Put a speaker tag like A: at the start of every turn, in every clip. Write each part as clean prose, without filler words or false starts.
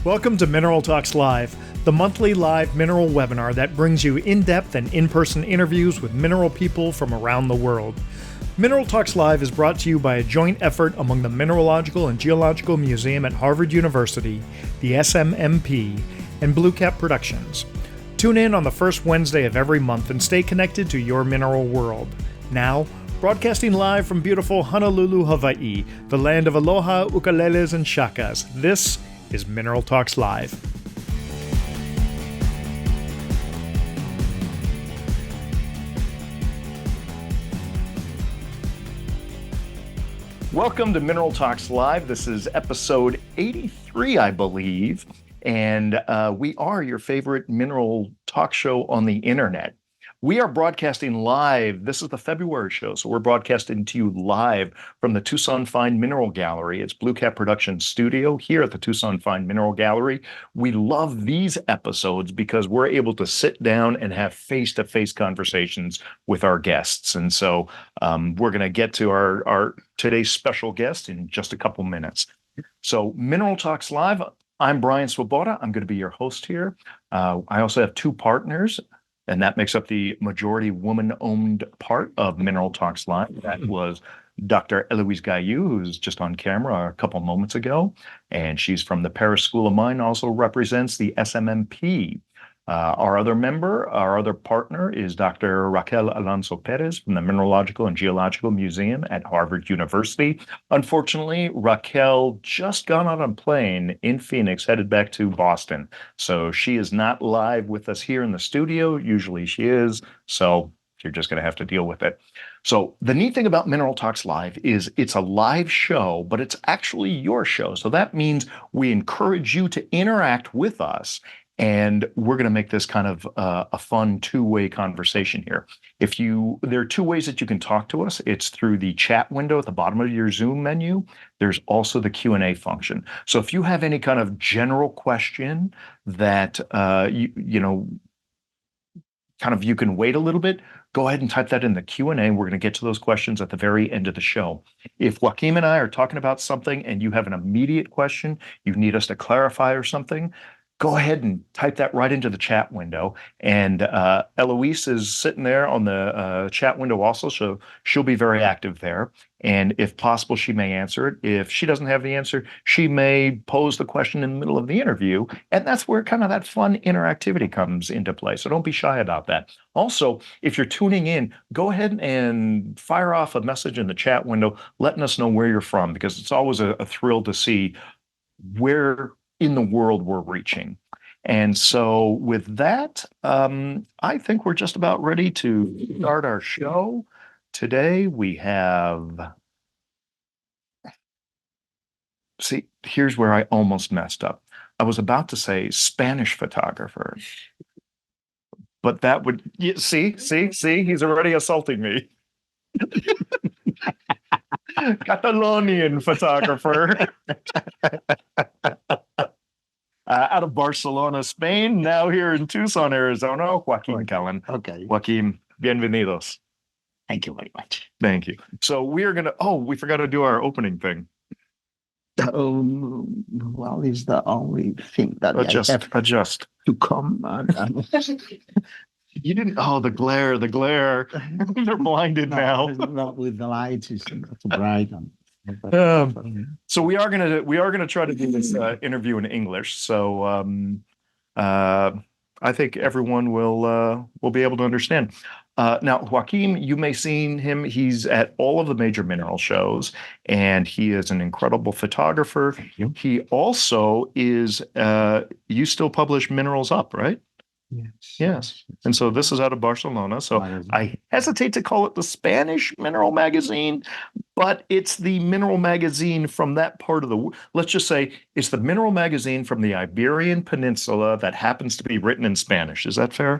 A: Welcome to Mineral Talks Live, the monthly live mineral webinar that brings you in-depth and in-person interviews with mineral people from around the world. Mineral Talks Live is brought to you by a joint effort among the Mineralogical and Geological Museum at Harvard University, the SMMP, and BlueCap Productions. Tune in on the first Wednesday of every month and stay connected to your mineral world. Now, broadcasting live from beautiful Honolulu, Hawaii, the land of aloha, ukuleles, and shakas, this is Mineral Talks Live. Welcome to Mineral Talks Live. This is episode 83, I believe, and we are your favorite mineral talk show on the internet. We are broadcasting live. This is the February show, so we're broadcasting to you live from the Tucson Fine Mineral Gallery. It's BlueCap Productions studio here at the Tucson Fine Mineral Gallery. We love these episodes because we're able to sit down and have face-to-face conversations with our guests. And so we're going to get to our today's special guest in just a couple minutes. So Mineral Talks Live, I'm Brian Swoboda. I'm going to be your host here. I also have two partners, and that makes up the majority woman-owned part of Mineral Talks Live. That was Dr. Eloise Gaillou, who's just on camera a couple moments ago, and she's from the Paris School of Mine, also represents the SMMP. Our other partner is Dr. Raquel Alonso Perez from the Mineralogical and Geological Museum at Harvard University. Unfortunately, Raquel just got on a plane in Phoenix, headed back to Boston. So she is not live with us here in the studio. Usually she is, so you're just going to have to deal with it. So the neat thing about Mineral Talks Live is it's a live show, but it's actually your show. So that means we encourage you to interact with us. And we're going to make this kind of a fun two-way conversation here. There are two ways that you can talk to us. It's through the chat window at the bottom of your Zoom menu. There's also the Q&A function. So if you have any kind of general question that you can wait a little bit, go ahead and type that in the Q&A. We're going to get to those questions at the very end of the show. If Joaquim and I are talking about something and you have an immediate question, you need us to clarify or something, go ahead and type that right into the chat window. And Eloise is sitting there on the chat window also, so she'll be very active there. And if possible, she may answer it. If she doesn't have the answer, she may pose the question in the middle of the interview. And that's where kind of that fun interactivity comes into play. So don't be shy about that. Also, if you're tuning in, go ahead and fire off a message in the chat window, letting us know where you're from, because it's always a thrill to see where in the world we're reaching. And so with that, I think we're just about ready to start our show. Today we have, see, here's where I almost messed up. I was about to say Spanish photographer, but that would, see, he's already assaulting me. Catalonian photographer. Out of Barcelona, Spain, now here in Tucson, Arizona, Joaquim Callén.
B: Okay.
A: Joaquim, bienvenidos.
B: Thank you very much.
A: Thank you. So we are going to, we forgot to do our opening thing.
B: Well, it's the only thing that
A: Adjust.
B: to come.
A: You didn't, the glare. They're blinded now.
B: Not with the lights, it's too bright.
A: So we are gonna try to do this interview in English. So I think everyone will be able to understand. Now, Joaquim, you may have seen him. He's at all of the major mineral shows, and he is an incredible photographer. He also is. You still publish Minerals Up, right? Yes. And so this is out of Barcelona. So I hesitate to call it the Spanish mineral magazine, but it's the mineral magazine from that part of the, let's just say it's the mineral magazine from the Iberian Peninsula that happens to be written in Spanish. Is that fair?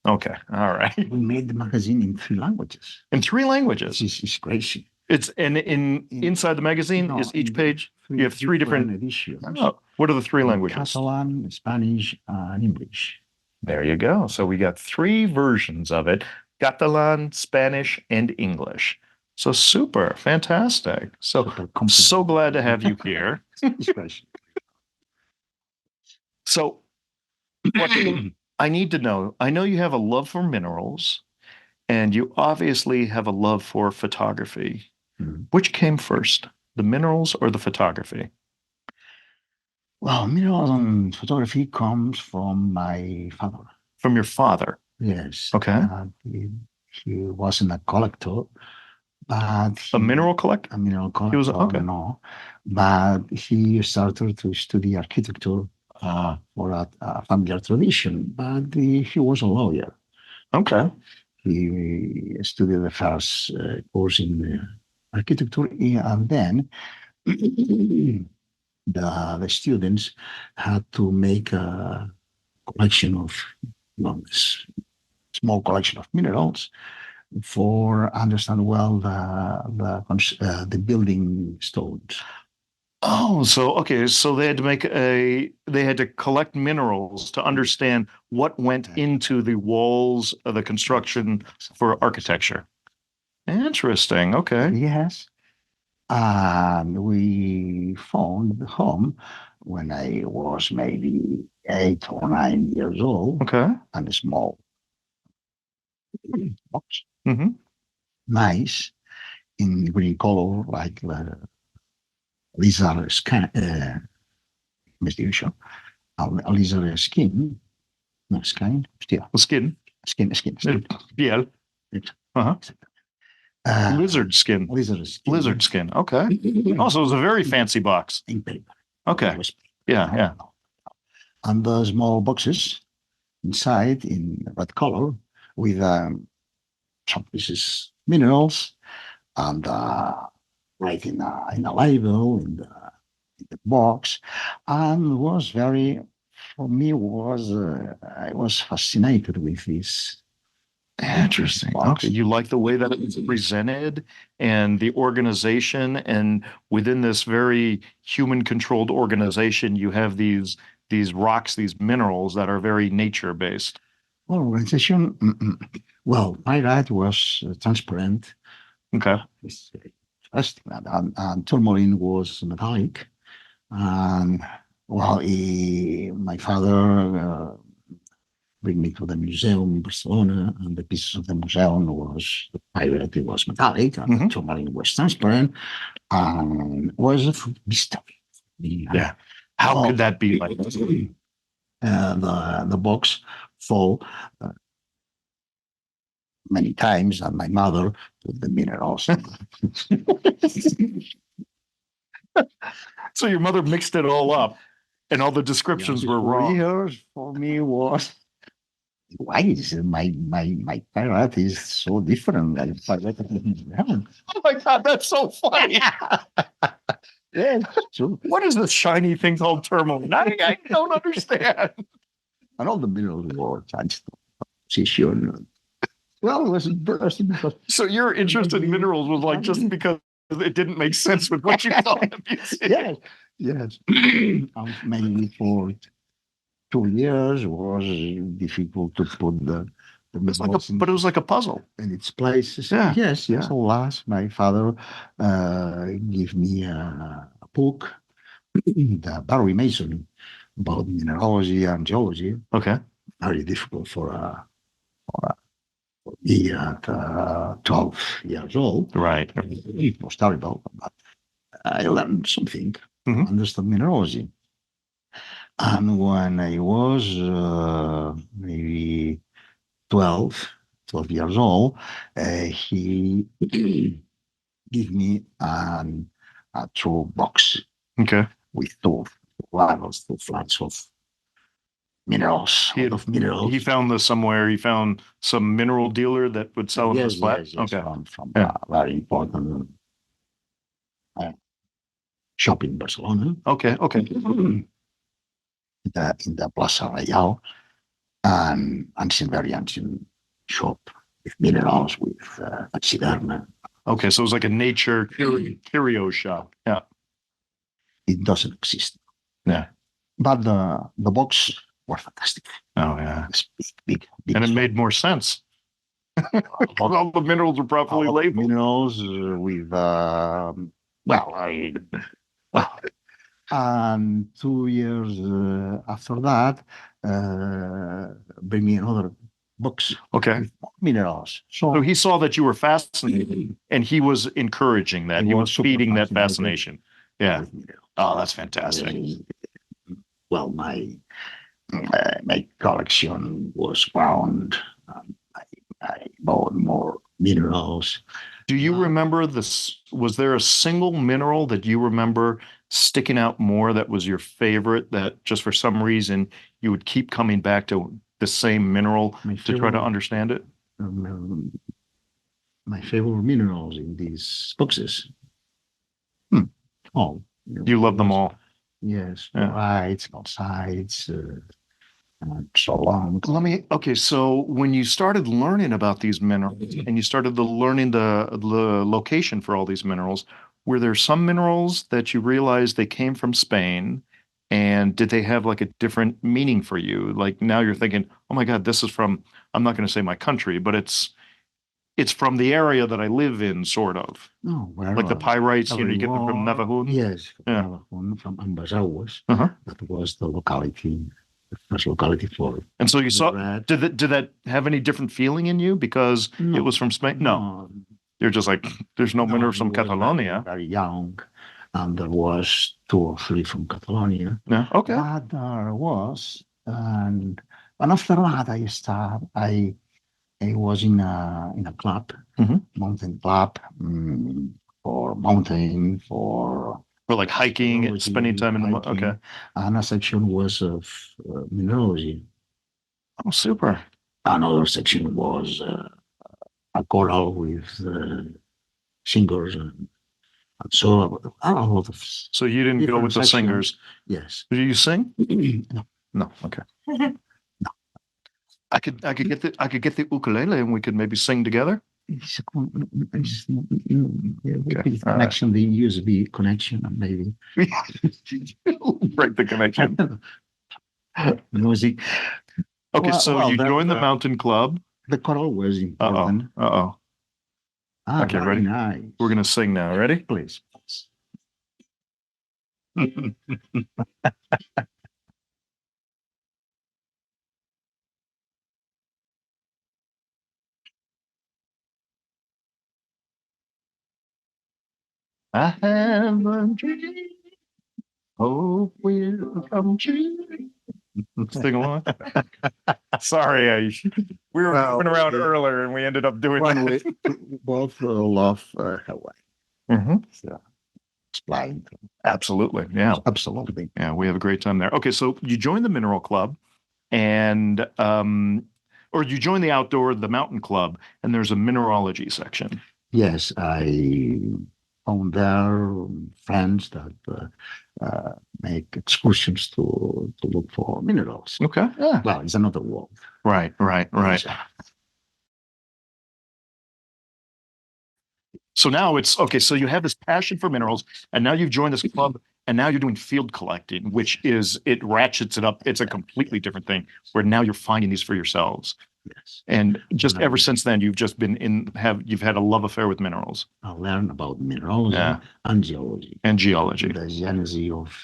A: Okay. All right.
B: We made the magazine in 3 languages.
A: In 3 languages?
B: It's crazy.
A: It's inside the magazine is each page. You have 3 different
B: editions.
A: Oh, what are the 3 languages?
B: Catalan, Spanish, and English.
A: There you go. So we got 3 versions of it: Catalan, Spanish, and English. So super, fantastic. So glad to have you here. So, Joaquin, I need to know. I know you have a love for minerals, and you obviously have a love for photography.
B: Mhm.
A: Which came first, the minerals or the photography?
B: Well, minerals and photography comes from my father.
A: From your father.
B: Yes,
A: Okay.
B: he wasn't a collector, but
A: A mineral collector?
B: a mineral
A: He was
B: collector,
A: okay.
B: no, but he started to study architecture for a familiar tradition. But he was a lawyer.
A: Okay.
B: He studied the first course in architecture, and then the students had to make a collection of, this small collection of minerals for understand well the building stones.
A: Oh, so okay, so they had to collect minerals to understand what went into the walls of the construction for architecture. Interesting. Okay.
B: Yes, and we found the home when I was maybe 8 or 9 years old,
A: Okay.
B: and a small box,
A: Hmm.
B: nice in green color, like lizard skin, investigation, a lizard skin, no skin, still
A: The skin.
B: skin.
A: Piel. Uh-huh. Lizard skin.
B: Lizard skin.
A: Lizard skin. Okay. Also, it was a very fancy box.
B: In paper.
A: Okay. Yeah, yeah.
B: And the small boxes inside in red color with some pieces minerals and right in a label in the box, and was very, for me was I was fascinated with this.
A: Interesting.
B: Box.
A: Okay. You like the way that it's presented and the organization, and within this very human controlled organization, you have these rocks, these minerals that are very nature based.
B: Well, organization, well, my light was transparent.
A: Okay.
B: It's interesting. And tourmaline was metallic. And well, my father bring me to the museum in Barcelona, and the pieces of the museum was the pirate, it was metallic, and the tourmaline was transparent, and was a mystery.
A: Yeah. How could that be like this?
B: The box full many times, and my mother put the minerals.
A: So your mother mixed it all up, and all the descriptions were wrong.
B: Years for me was, why is my pirate is so different than pirate of the museum?
A: Oh my God, that's so funny.
B: Yeah, true.
A: What is this shiny thing called tourmaline? I don't understand.
B: And all the minerals were changed position. Well, it was interesting because
A: So your interest in minerals was like just because it didn't make sense with what you saw in the museum.
B: yes. Maybe for 2 years was difficult to put the
A: It's like
B: minerals
A: but it was like a puzzle.
B: in its places.
A: Yeah,
B: Yes.
A: yeah.
B: Last, my father gave me a book, the Barry Mason, about mineralogy and geology.
A: Okay.
B: Very difficult for me at 12 years old.
A: Right.
B: It was terrible, but I learned something to
A: Mhm.
B: understand mineralogy. And when I was maybe 12 years old, he gave me a true box
A: Okay.
B: with two flats of minerals,
A: He
B: a lot
A: had,
B: of minerals.
A: he found this somewhere. He found some mineral dealer that would sell him this flat.
B: Yes,
A: Okay.
B: from
A: Yeah.
B: a very important shop in Barcelona.
A: Okay. Okay.
B: In the Plaza Real, and ancient, very ancient shop with minerals, with taxidermy.
A: Okay. So it was like a nature curio shop. Yeah.
B: It doesn't exist.
A: Yeah.
B: But the box were fantastic.
A: Oh yeah.
B: It's big.
A: And it made more sense. All the minerals were properly labeled.
B: Minerals with well, And 2 years after that, bring me another box
A: Okay.
B: with more minerals.
A: So he saw that you were fascinated and he was encouraging that.
B: He
A: He
B: was
A: was
B: super
A: feeding that
B: fascinated
A: fascination. Yeah.
B: with minerals.
A: Oh, that's fantastic.
B: Well, my collection was found. I bought more minerals.
A: Do you remember this? Was there a single mineral that you remember sticking out more that was your favorite that just for some reason you would keep coming back to the same mineral to try to understand it?
B: Um, my favorite minerals in these boxes. All.
A: You love them all.
B: Yes,
A: Yeah.
B: fluorides, calcites, and so on.
A: Okay, so when you started learning about these minerals and you started learning the location for all these minerals, were there some minerals that you realized they came from Spain? And did they have like a different meaning for you? Like now you're thinking, oh my God, this is from, I'm not going to say my country, but it's from the area that I live in, sort of.
B: No,
A: Like the pyrites, you get them from
B: everyone-
A: Navajún?
B: Yes,
A: Yeah.
B: Navajún from Ambazawas.
A: Uh-huh.
B: That was the locality, the first locality for.
A: And so you saw,
B: red.
A: did that have any different feeling in you because it was from Spain? No. You're just like, there's no minerals from Catalonia.
B: Very young, and there was 2 or 3 from Catalonia.
A: Yeah. Okay.
B: But there was, and after that, I was in a club, mountain club, for mountain for
A: like hiking and spending time in the okay.
B: And a section was of mineralogy.
A: Oh, super.
B: Another section was a coral with singers and so a lot of.
A: So you didn't go with the singers?
B: Yes.
A: Did you sing?
B: No.
A: No. Okay. No. I could get the ukulele and we could maybe sing together.
B: It's connection, the USB connection, maybe.
A: Break the connection.
B: Music.
A: Okay, so you joined the mountain club.
B: The coral was important.
A: Uh-oh. Okay, ready?
B: Nice.
A: We're gonna sing now. Ready?
B: Please.
A: I have a dream, hope will come true. Sing along. Sorry, we were moving around earlier and we ended up doing
B: that. We both love Hawaii. So explain.
A: Absolutely. Yeah.
B: Absolutely.
A: Yeah, we have a great time there. Okay, so you joined the mineral club and or you join the mountain club, and there's a mineralogy section.
B: Yes, I found there friends that make excursions to look for minerals.
A: Okay. Yeah.
B: Well, it's another world.
A: Right. So now it's okay. So you have this passion for minerals, and now you've joined this club, and now you're doing field collecting, which it ratchets it up. It's a completely different thing where now you're finding these for yourselves.
B: Yes.
A: And just ever since then, you've just you've had a love affair with minerals.
B: I learned about mineralogy and geology. The genesis of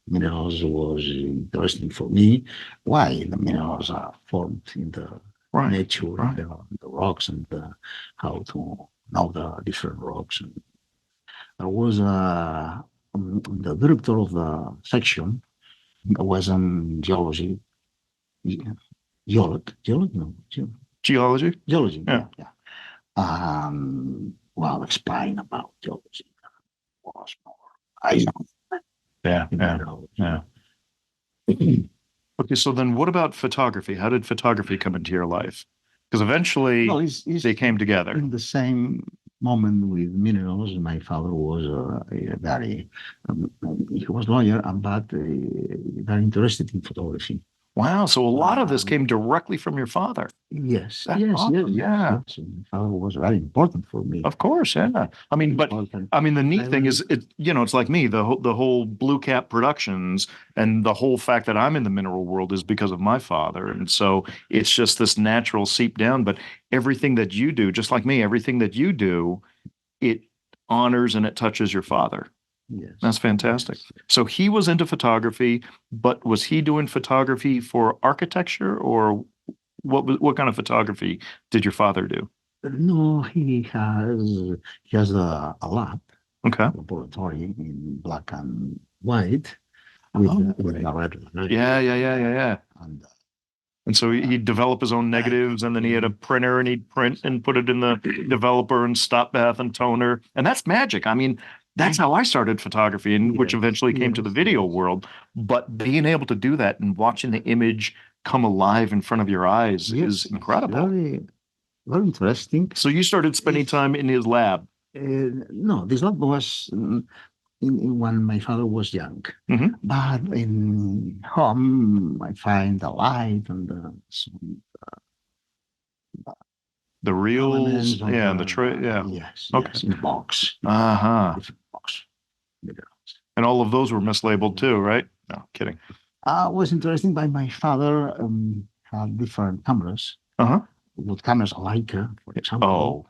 B: minerals was interesting for me. Why the minerals are formed in the nature, the rocks, and how to know the different rocks. And there was the director of the section was in geology. Geology? Yeah. Well, explain about geology. Was more. I know.
A: Yeah. Okay, so then what about photography? How did photography come into your life? Because eventually they came together.
B: In the same moment with minerals, my father was he was a lawyer, but very interested in photography.
A: Wow. So a lot of this came directly from your father.
B: Yes.
A: Awesome.
B: Yeah. My father was very important for me.
A: Of course. Yeah. I mean, the neat thing is, it's like me, the whole BlueCap Productions and the whole fact that I'm in the mineral world is because of my father. And so it's just this natural seep down, but everything that you do, just like me, everything that you do, it honors and it touches your father.
B: Yes.
A: That's fantastic.
B: Yes.
A: So he was into photography, but was he doing photography for architecture, or what kind of photography did your father do?
B: No, he has a lab,
A: Okay.
B: laboratory in black and white with with
A: Right.
B: a red light.
A: Yeah.
B: And
A: And so he'd develop his own negatives, and then he had a printer, and he'd print and put it in the developer and stop bath and toner. And that's magic. I mean, that's how I started photography, and which
B: yes,
A: eventually came to the
B: yes,
A: video
B: yes.
A: world. But being able to do that and watching the image come alive in front of your eyes is
B: Yes,
A: incredible.
B: very, very interesting.
A: So you started spending
B: It's,
A: time in his lab.
B: no, this lab was when my father was young,
A: Mhm.
B: but in home I find the light and the some
A: The reels,
B: elements of
A: yeah, and the tray,
B: the
A: yeah.
B: yes,
A: Okay.
B: yes, in a box,
A: Uh-huh.
B: different box.
A: And all of those were mislabeled too, right? No, kidding.
B: Was interesting by my father had different cameras.
A: Uh-huh.
B: With cameras Leica, for example,
A: Oh,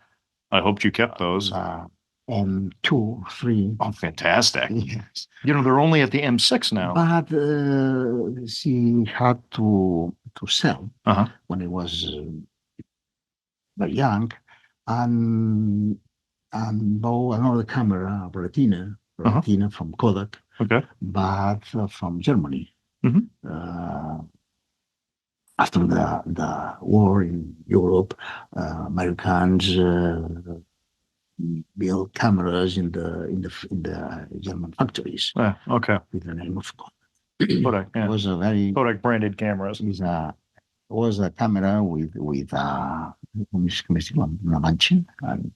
A: I hoped you kept those.
B: the M2, 3.
A: Oh, fantastic.
B: Yes.
A: You know, they're only at the M6 now.
B: But she had to sell
A: Uh-huh.
B: when he was very young, and bought another camera,
A: Uh-huh.
B: Retina from Kodak,
A: Okay.
B: but from Germany.
A: Mhm.
B: Uh, After the war in Europe, Americans built cameras in the German factories
A: Yeah, okay.
B: with the name of Kodak.
A: Kodak,
B: It
A: yeah.
B: was a very
A: Kodak branded cameras.
B: was a camera with ¿cómo se llama? Una mancha and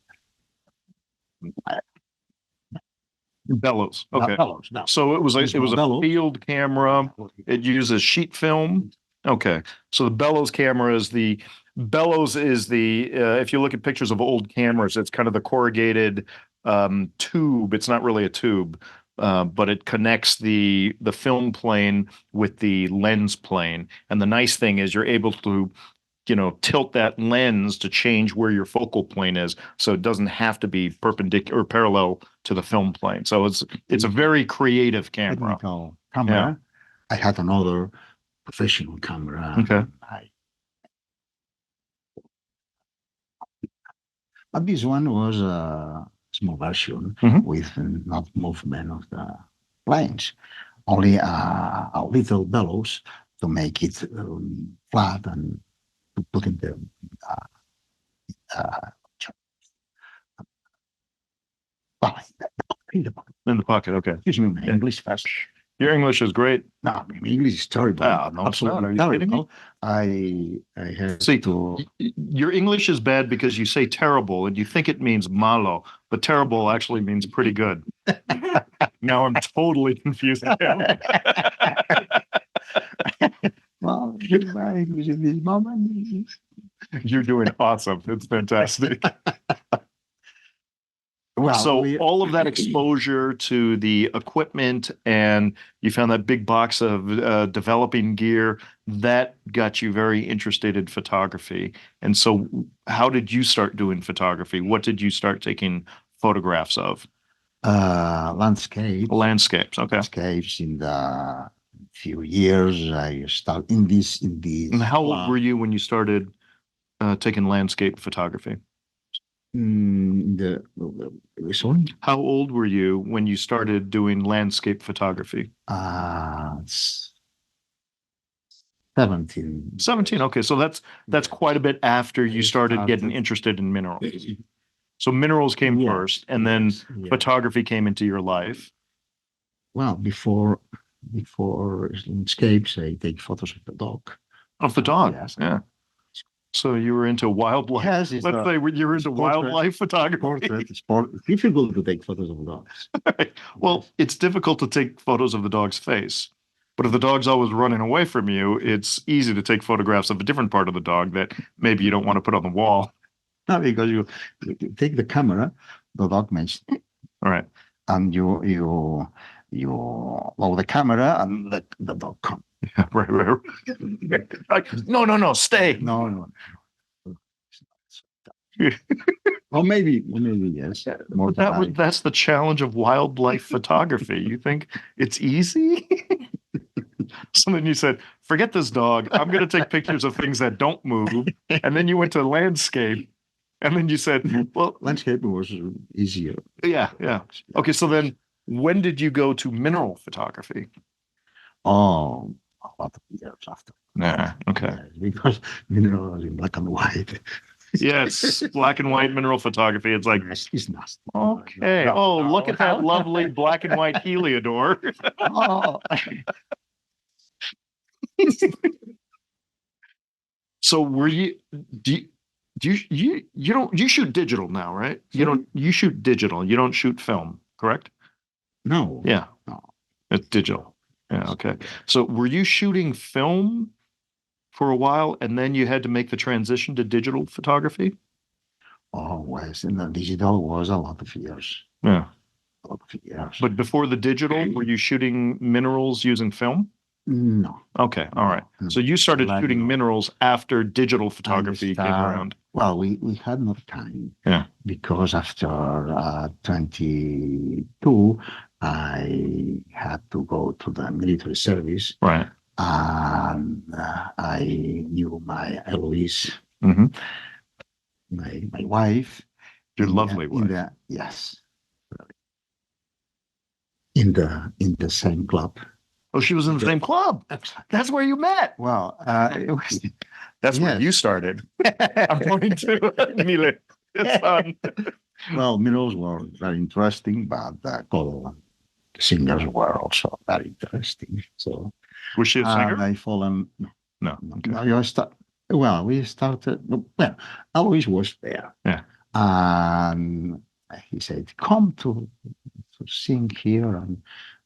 A: Bellows. Okay.
B: bellows. No,
A: So it was
B: small
A: a
B: bellows.
A: field camera. It uses sheet film. Okay. So the bellows is the if you look at pictures of old cameras, it's kind of the corrugated tube. It's not really a tube, but it connects the film plane with the lens plane. And the nice thing is you're able to tilt that lens to change where your focal plane is, so it doesn't have to be perpendicular or parallel to the film plane. So it's a very creative camera.
B: Technical
A: Yeah.
B: camera. I had another professional camera.
A: Okay.
B: But this one was a small version
A: Mhm.
B: with not movement of the planes, only a little bellows to make it flat and to put in the uh, well, in the pocket.
A: In the pocket. Okay.
B: Excuse me, my
A: Yeah.
B: English fast.
A: Your English is great.
B: No, my English is terrible.
A: Ah, no, it's not.
B: Absolutely
A: Are you kidding me?
B: terrible. I have
A: See,
B: to.
A: your English is bad because you say terrible and you think it means malo, but terrible actually means pretty good. Now I'm totally confusing him.
B: Well, my English in this moment.
A: You're doing awesome. It's fantastic.
B: Well,
A: So all of that exposure to the equipment, and you found that big box of developing gear that got you very interested in photography. And so how did you start doing photography? What did you start taking photographs of?
B: Landscapes.
A: Okay.
B: Landscapes in the few years I start in this
A: And how old were you when you started taking landscape photography?
B: Sorry.
A: How old were you when you started doing landscape photography?
B: 17.
A: 17. Okay, so that's quite a bit after you started getting interested in minerals. So minerals came
B: Yes,
A: first, and then
B: yes.
A: photography came into your life.
B: Well, before landscapes, I take photos of the dog.
A: Of the dog.
B: Yes.
A: Yeah. So you were into wildlife.
B: Yes,
A: Let's say you were into wildlife photography.
B: Portrait. It's difficult to take photos of dogs.
A: Well, it's difficult to take photos of the dog's face. But if the dog's always running away from you, it's easy to take photographs of a different part of the dog that maybe you don't want to put on the wall.
B: No, because you take the camera, the dog makes,
A: All right.
B: and you lower the camera, and the dog comes.
A: Yeah, right. Like, no, stay.
B: No. Or maybe yes. More
A: That's the challenge of wildlife photography. You think it's easy? So then you said, forget this dog. I'm going to take pictures of things that don't move. And then you went to landscape. And then you said, well,
B: landscaping was easier.
A: Yeah. Okay. So then when did you go to mineral photography?
B: Oh, a lot of years after.
A: Nah. Okay.
B: Yeah, because minerals in black and white.
A: Yes, black and white mineral photography. It's like,
B: it's nasty.
A: Okay. Oh, look at that lovely black and white heliodor.
B: Oh.
A: So were you you shoot digital now, right? You shoot digital. You don't shoot film, correct?
B: No.
A: Yeah.
B: No.
A: It's digital. Yeah, okay. So were you shooting film for a while and then you had to make the transition to digital photography?
B: Always. And the digital was a lot of years.
A: Yeah.
B: A lot of years.
A: But before the digital, were you shooting minerals using film?
B: No.
A: Okay. All right. So you started shooting minerals after digital photography came around.
B: Well, we had no time.
A: Yeah.
B: Because after 22, I had to go to the military service.
A: Right.
B: And I knew my Eloise,
A: Mm-hmm.
B: my wife.
A: Your lovely wife.
B: Yes. In the same club.
A: Oh, she was in the same club. That's where you met.
B: Well, it was.
A: That's where you started. I'm pointing to Mile. It's fun.
B: Well, minerals were very interesting, but the color singers were also very interesting. So,
A: was she a singer?
B: I fallen.
A: No. Okay.
B: We started. Well, Alois was there.
A: Yeah.
B: And he said, "Come to sing here," and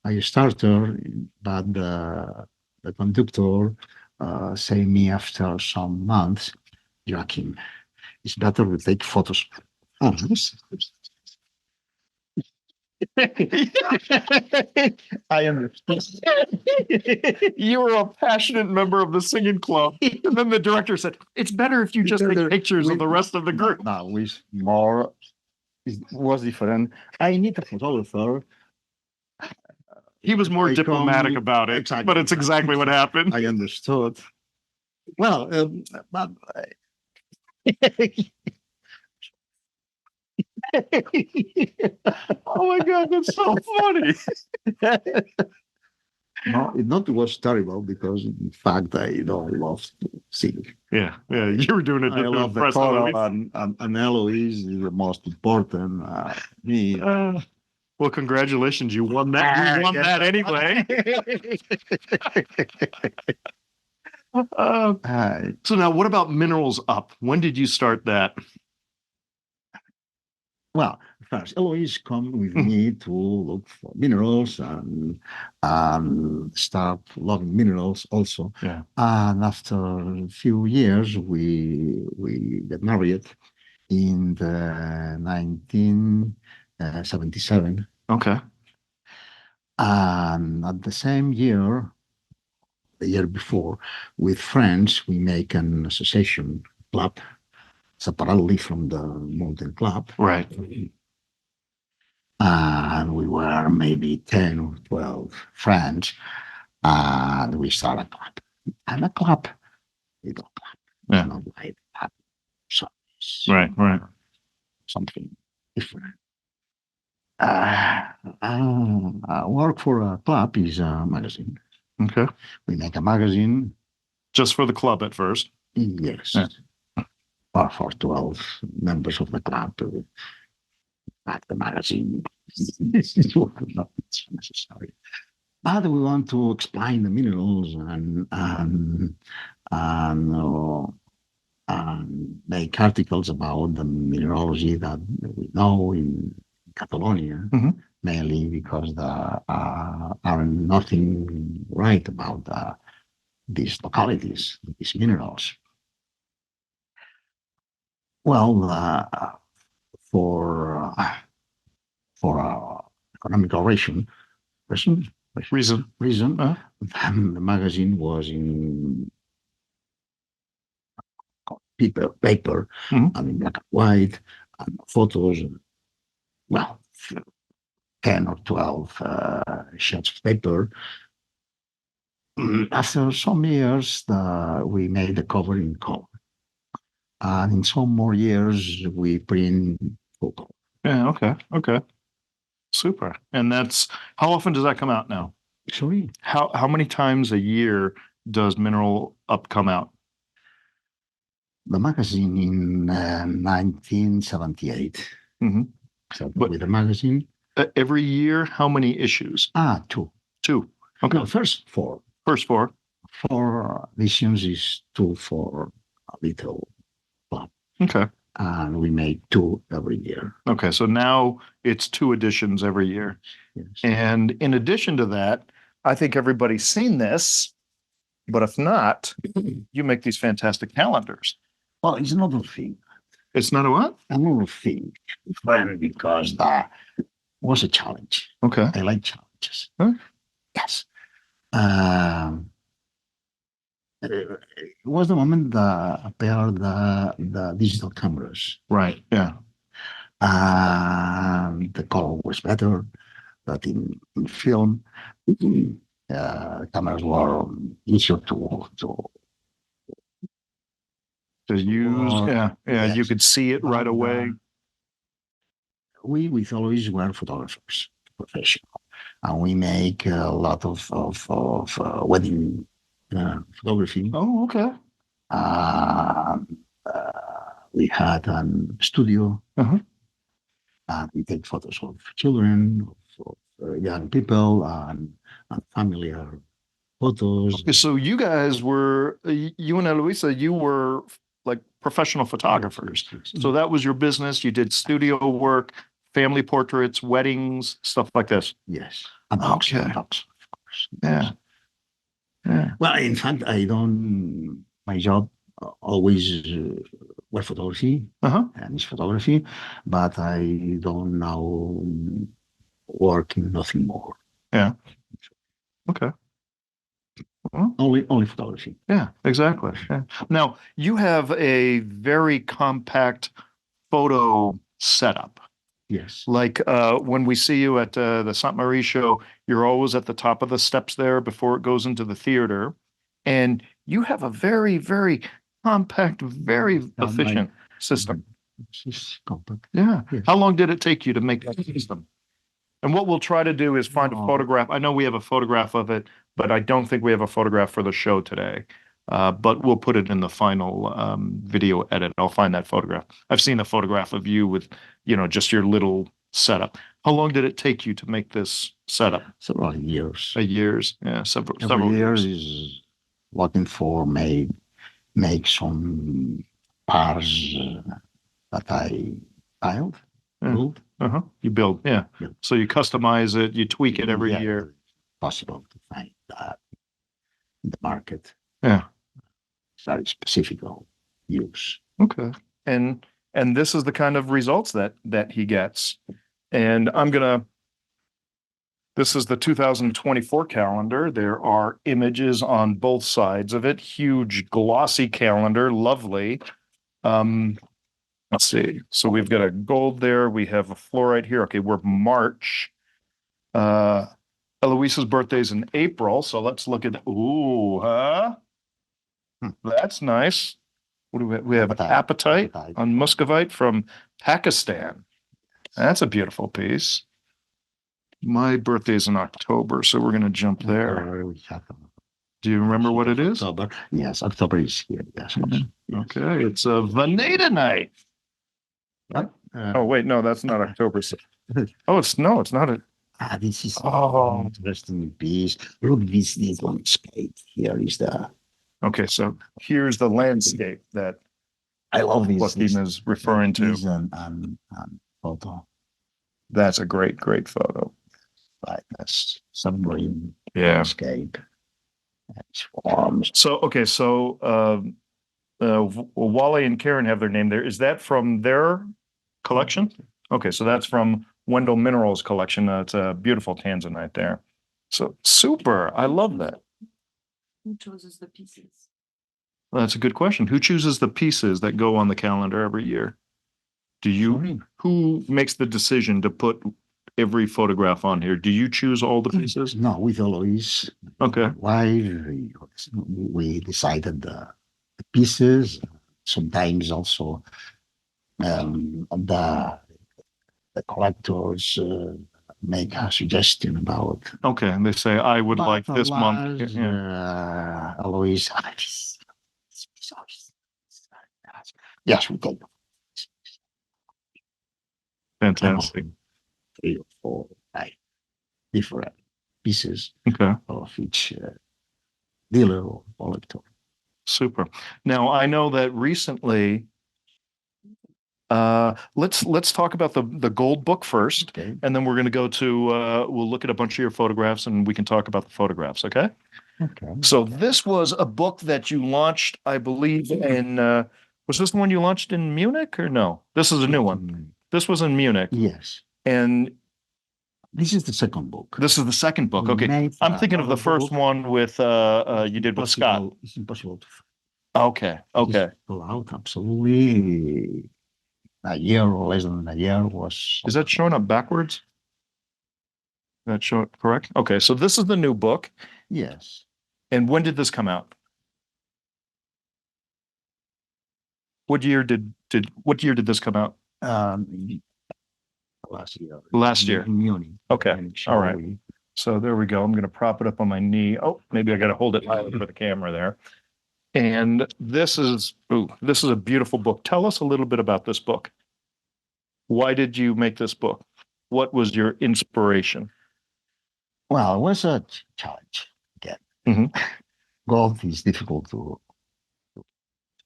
B: I started, but the conductor said me after some months, "Joaquim, it's better to take photos." Oh, I understand.
A: You were a passionate member of the singing club. And then the director said, it's better if you just take pictures of the rest of the group.
B: No, it was different. I need a photographer.
A: He was more diplomatic about it, exactly, but it's exactly what happened.
B: I understood. Well, but
A: oh my God, that's so funny.
B: No, it was terrible because, in fact, I love to sing.
A: Yeah, you were doing it.
B: I love the choral, and Eloise is the most important. Me.
A: Well, congratulations, you won that. You won that anyway. So now, what about Minerals Up? When did you start that?
B: Well, first, Eloise come with me to look for minerals and start loving minerals also.
A: Yeah.
B: And after a few years, we got married in the 1977.
A: Okay.
B: And at the same year, the year before, with friends, we make an association club separately from the mountain club.
A: Right.
B: And we were maybe 10 or 12 friends, and we started a club. And a club, little club.
A: Yeah.
B: Not like that. So
A: right.
B: Something different. Work for a club is a magazine.
A: Okay.
B: We make a magazine.
A: Just for the club at first?
B: Yes. Yeah. Or for 12 members of the club. At the magazine. It's not necessary. But we want to explain the minerals and make articles about the mineralogy that we know in Catalonia, mainly because there are nothing right about these localities, these minerals. Well, for economical reason, the magazine was in paper, I mean black and white, and photos. Well, 10 or 12 sheets of paper. After some years, we made the cover in color. And in some more years, we print full color.
A: Yeah, okay, okay. Super. And that's how often does that come out now?
B: Sorry,
A: How many times a year does Mineral Up come out?
B: the magazine in 1978.
A: Hmm.
B: So
A: But
B: with the magazine,
A: every year, how many issues?
B: two.
A: Two. Okay.
B: No, first four.
A: First four.
B: 4 editions is two for a little club.
A: Okay.
B: And we make two every year.
A: Okay. So now it's two editions every year.
B: Yes.
A: And in addition to that, I think everybody's seen this, but if not, you make these fantastic calendars.
B: Well, it's another thing.
A: It's not a what?
B: Another thing. Friend, because that was a challenge.
A: Okay.
B: I like challenges.
A: Huh?
B: Yes. It was the moment that appeared the digital cameras.
A: Right. Yeah.
B: The color was better, but in film, cameras were easier
A: To use. Yeah. Yeah.
B: yes.
A: You could see it right away.
B: We always were photographers, professional, and we make a lot of wedding photography.
A: Oh, okay.
B: We had a studio,
A: Uh-huh.
B: and we take photos of children, of young people, and familiar photos.
A: Okay, so you guys were, you and Eloisa, you were like professional photographers.
B: Yes.
A: So that was your business. You did studio work, family portraits, weddings, stuff like this.
B: Yes. And dogs,
A: Okay.
B: of course.
A: Yeah. Yeah.
B: Well, in fact, my job always was photography
A: Uh-huh.
B: and is photography, but I don't now work in nothing more.
A: Yeah. Okay. Well,
B: Only photography.
A: yeah, exactly. Yeah. Now, you have a very compact photo setup.
B: Yes.
A: Like when we see you at the Sainte Marie show, you're always at the top of the steps there before it goes into the theater. And you have a very, very compact, very efficient system.
B: It's compact.
A: Yeah.
B: Yes.
A: How long did it take you to make that system? And what we'll try to do is find a photograph. I know we have a photograph of it, but I don't think we have a photograph for the show today. But we'll put it in the final video edit. I'll find that photograph. I've seen a photograph of you with, just your little setup. How long did it take you to make this setup?
B: Several years.
A: Years. Yeah, several
B: Every
A: years.
B: Is looking for make some parts that I built.
A: Uh-huh. You build, yeah.
B: Build.
A: So you customize it, you tweak it every year.
B: Possible to find that in the market.
A: Yeah.
B: Very specific use.
A: Okay. And this is the kind of results that he gets. And this is the 2024 calendar. There are images on both sides of it. Huge glossy calendar, lovely. Let's see. So we've got a gold there. We have a fluorite here. Okay, we're March. Eloisa's birthday's in April. So let's look at, ooh, huh? That's nice. What do we have? We have Appetite on Muscovite from Pakistan. That's a beautiful piece. My birthday's in October, so we're going to jump there. Do you remember what it is?
B: October. Yes, October is here. Yes.
A: Okay, it's a Vanadinite. Oh wait, no, that's not October. It's not.
B: This is interesting piece. Look, this landscape here is the.
A: Okay, so here's the landscape that
B: I love this.
A: Joaquim is referring to.
B: And photo.
A: That's a great photo.
B: Like this submarine
A: landscape. So Wally and Karen have their name there. Is that from their collection? Okay, so that's from Wendell Minerals collection. It's a beautiful tanzanite there. So super. I love that.
C: Who chooses the pieces?
A: Well, that's a good question. Who chooses the pieces that go on the calendar every year? Do you,
B: Sorry?
A: who makes the decision to put every photograph on here? Do you choose all the pieces?
B: No, with Eloise.
A: Okay.
B: Why we decided the pieces. Sometimes also the collectors make a suggestion about.
A: Okay. And they say, I would like
B: But
A: this monk.
B: alas,
A: Yeah.
B: Eloise, yes, we take
A: Fantastic.
B: 3 or 4 like, different pieces
A: Okay.
B: of each dealer or collector.
A: Super. Now I know that recently, let's talk about the gold book first,
B: Okay.
A: and then we're going to go to we'll look at a bunch of your photographs and we can talk about the photographs. Okay.
B: Okay.
A: So this was a book that you launched, I believe, in was this the one you launched in Munich or no? This is a new one. This was in Munich,
B: Yes.
A: and
B: This is the second book.
A: this is the second book.
B: We
A: Okay.
B: made
A: I'm thinking of the
B: another
A: first
B: book.
A: one with you did with Scott.
B: It's impossible to
A: Okay. Okay.
B: pull out. Absolutely. A year or less than a year was.
A: Is that showing up backwards? That show it correct? Okay, so this is the new book.
B: Yes.
A: And when did this come out? What year did this come out?
B: Last year.
A: Last year.
B: In Munich.
A: Okay.
B: Munich,
A: All right.
B: we-
A: So there we go. I'm going to prop it up on my knee. Oh, maybe I got to hold it higher for the camera there. And this is a beautiful book. Tell us a little bit about this book. Why did you make this book? What was your inspiration?
B: Well, it was a challenge again.
A: Mhm.
B: Gold is difficult to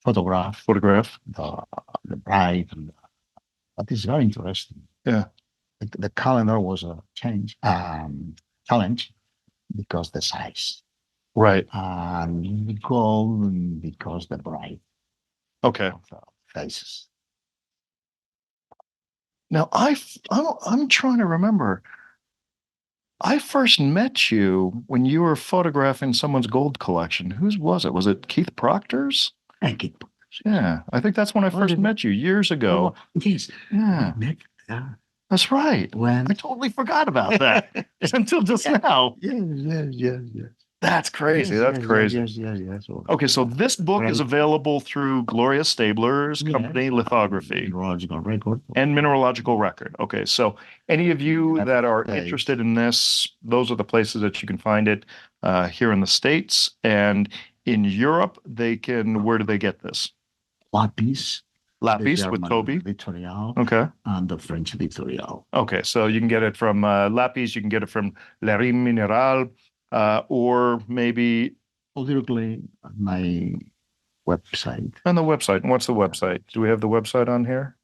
B: photograph.
A: Photograph.
B: The bright, but it's very interesting.
A: Yeah.
B: The calendar was a challenge because the size
A: Right.
B: and the gold because the bright
A: Okay.
B: of the faces.
A: Now I'm trying to remember. I first met you when you were photographing someone's gold collection. Whose was it? Was it Keith Proctor's?
B: And keep.
A: Yeah, I think that's when I first met you years ago.
B: Yes.
A: Yeah, that's right.
B: When
A: I totally forgot about that until just now.
B: Yes.
A: That's crazy. That's crazy.
B: Yes.
A: Okay, so this book is
B: Right.
A: available through Gloria Stabler's
B: Yes.
A: company, Lithography
B: Mineralogical record.
A: and Mineralogical Record. Okay, so any of you
B: That's
A: that are
B: right.
A: interested in this, those are the places that you can find it here in the States. And in Europe, where do they get this?
B: Lapis.
A: Lapis
B: the
A: with
B: German
A: Toby.
B: Editorial
A: Okay.
B: and the French Editorial.
A: Okay, so you can get it from Lapis, you can get it from La Rime Mineral, or maybe
B: Or directly on my website.
A: on the website. And what's the website? Do we have the website on here?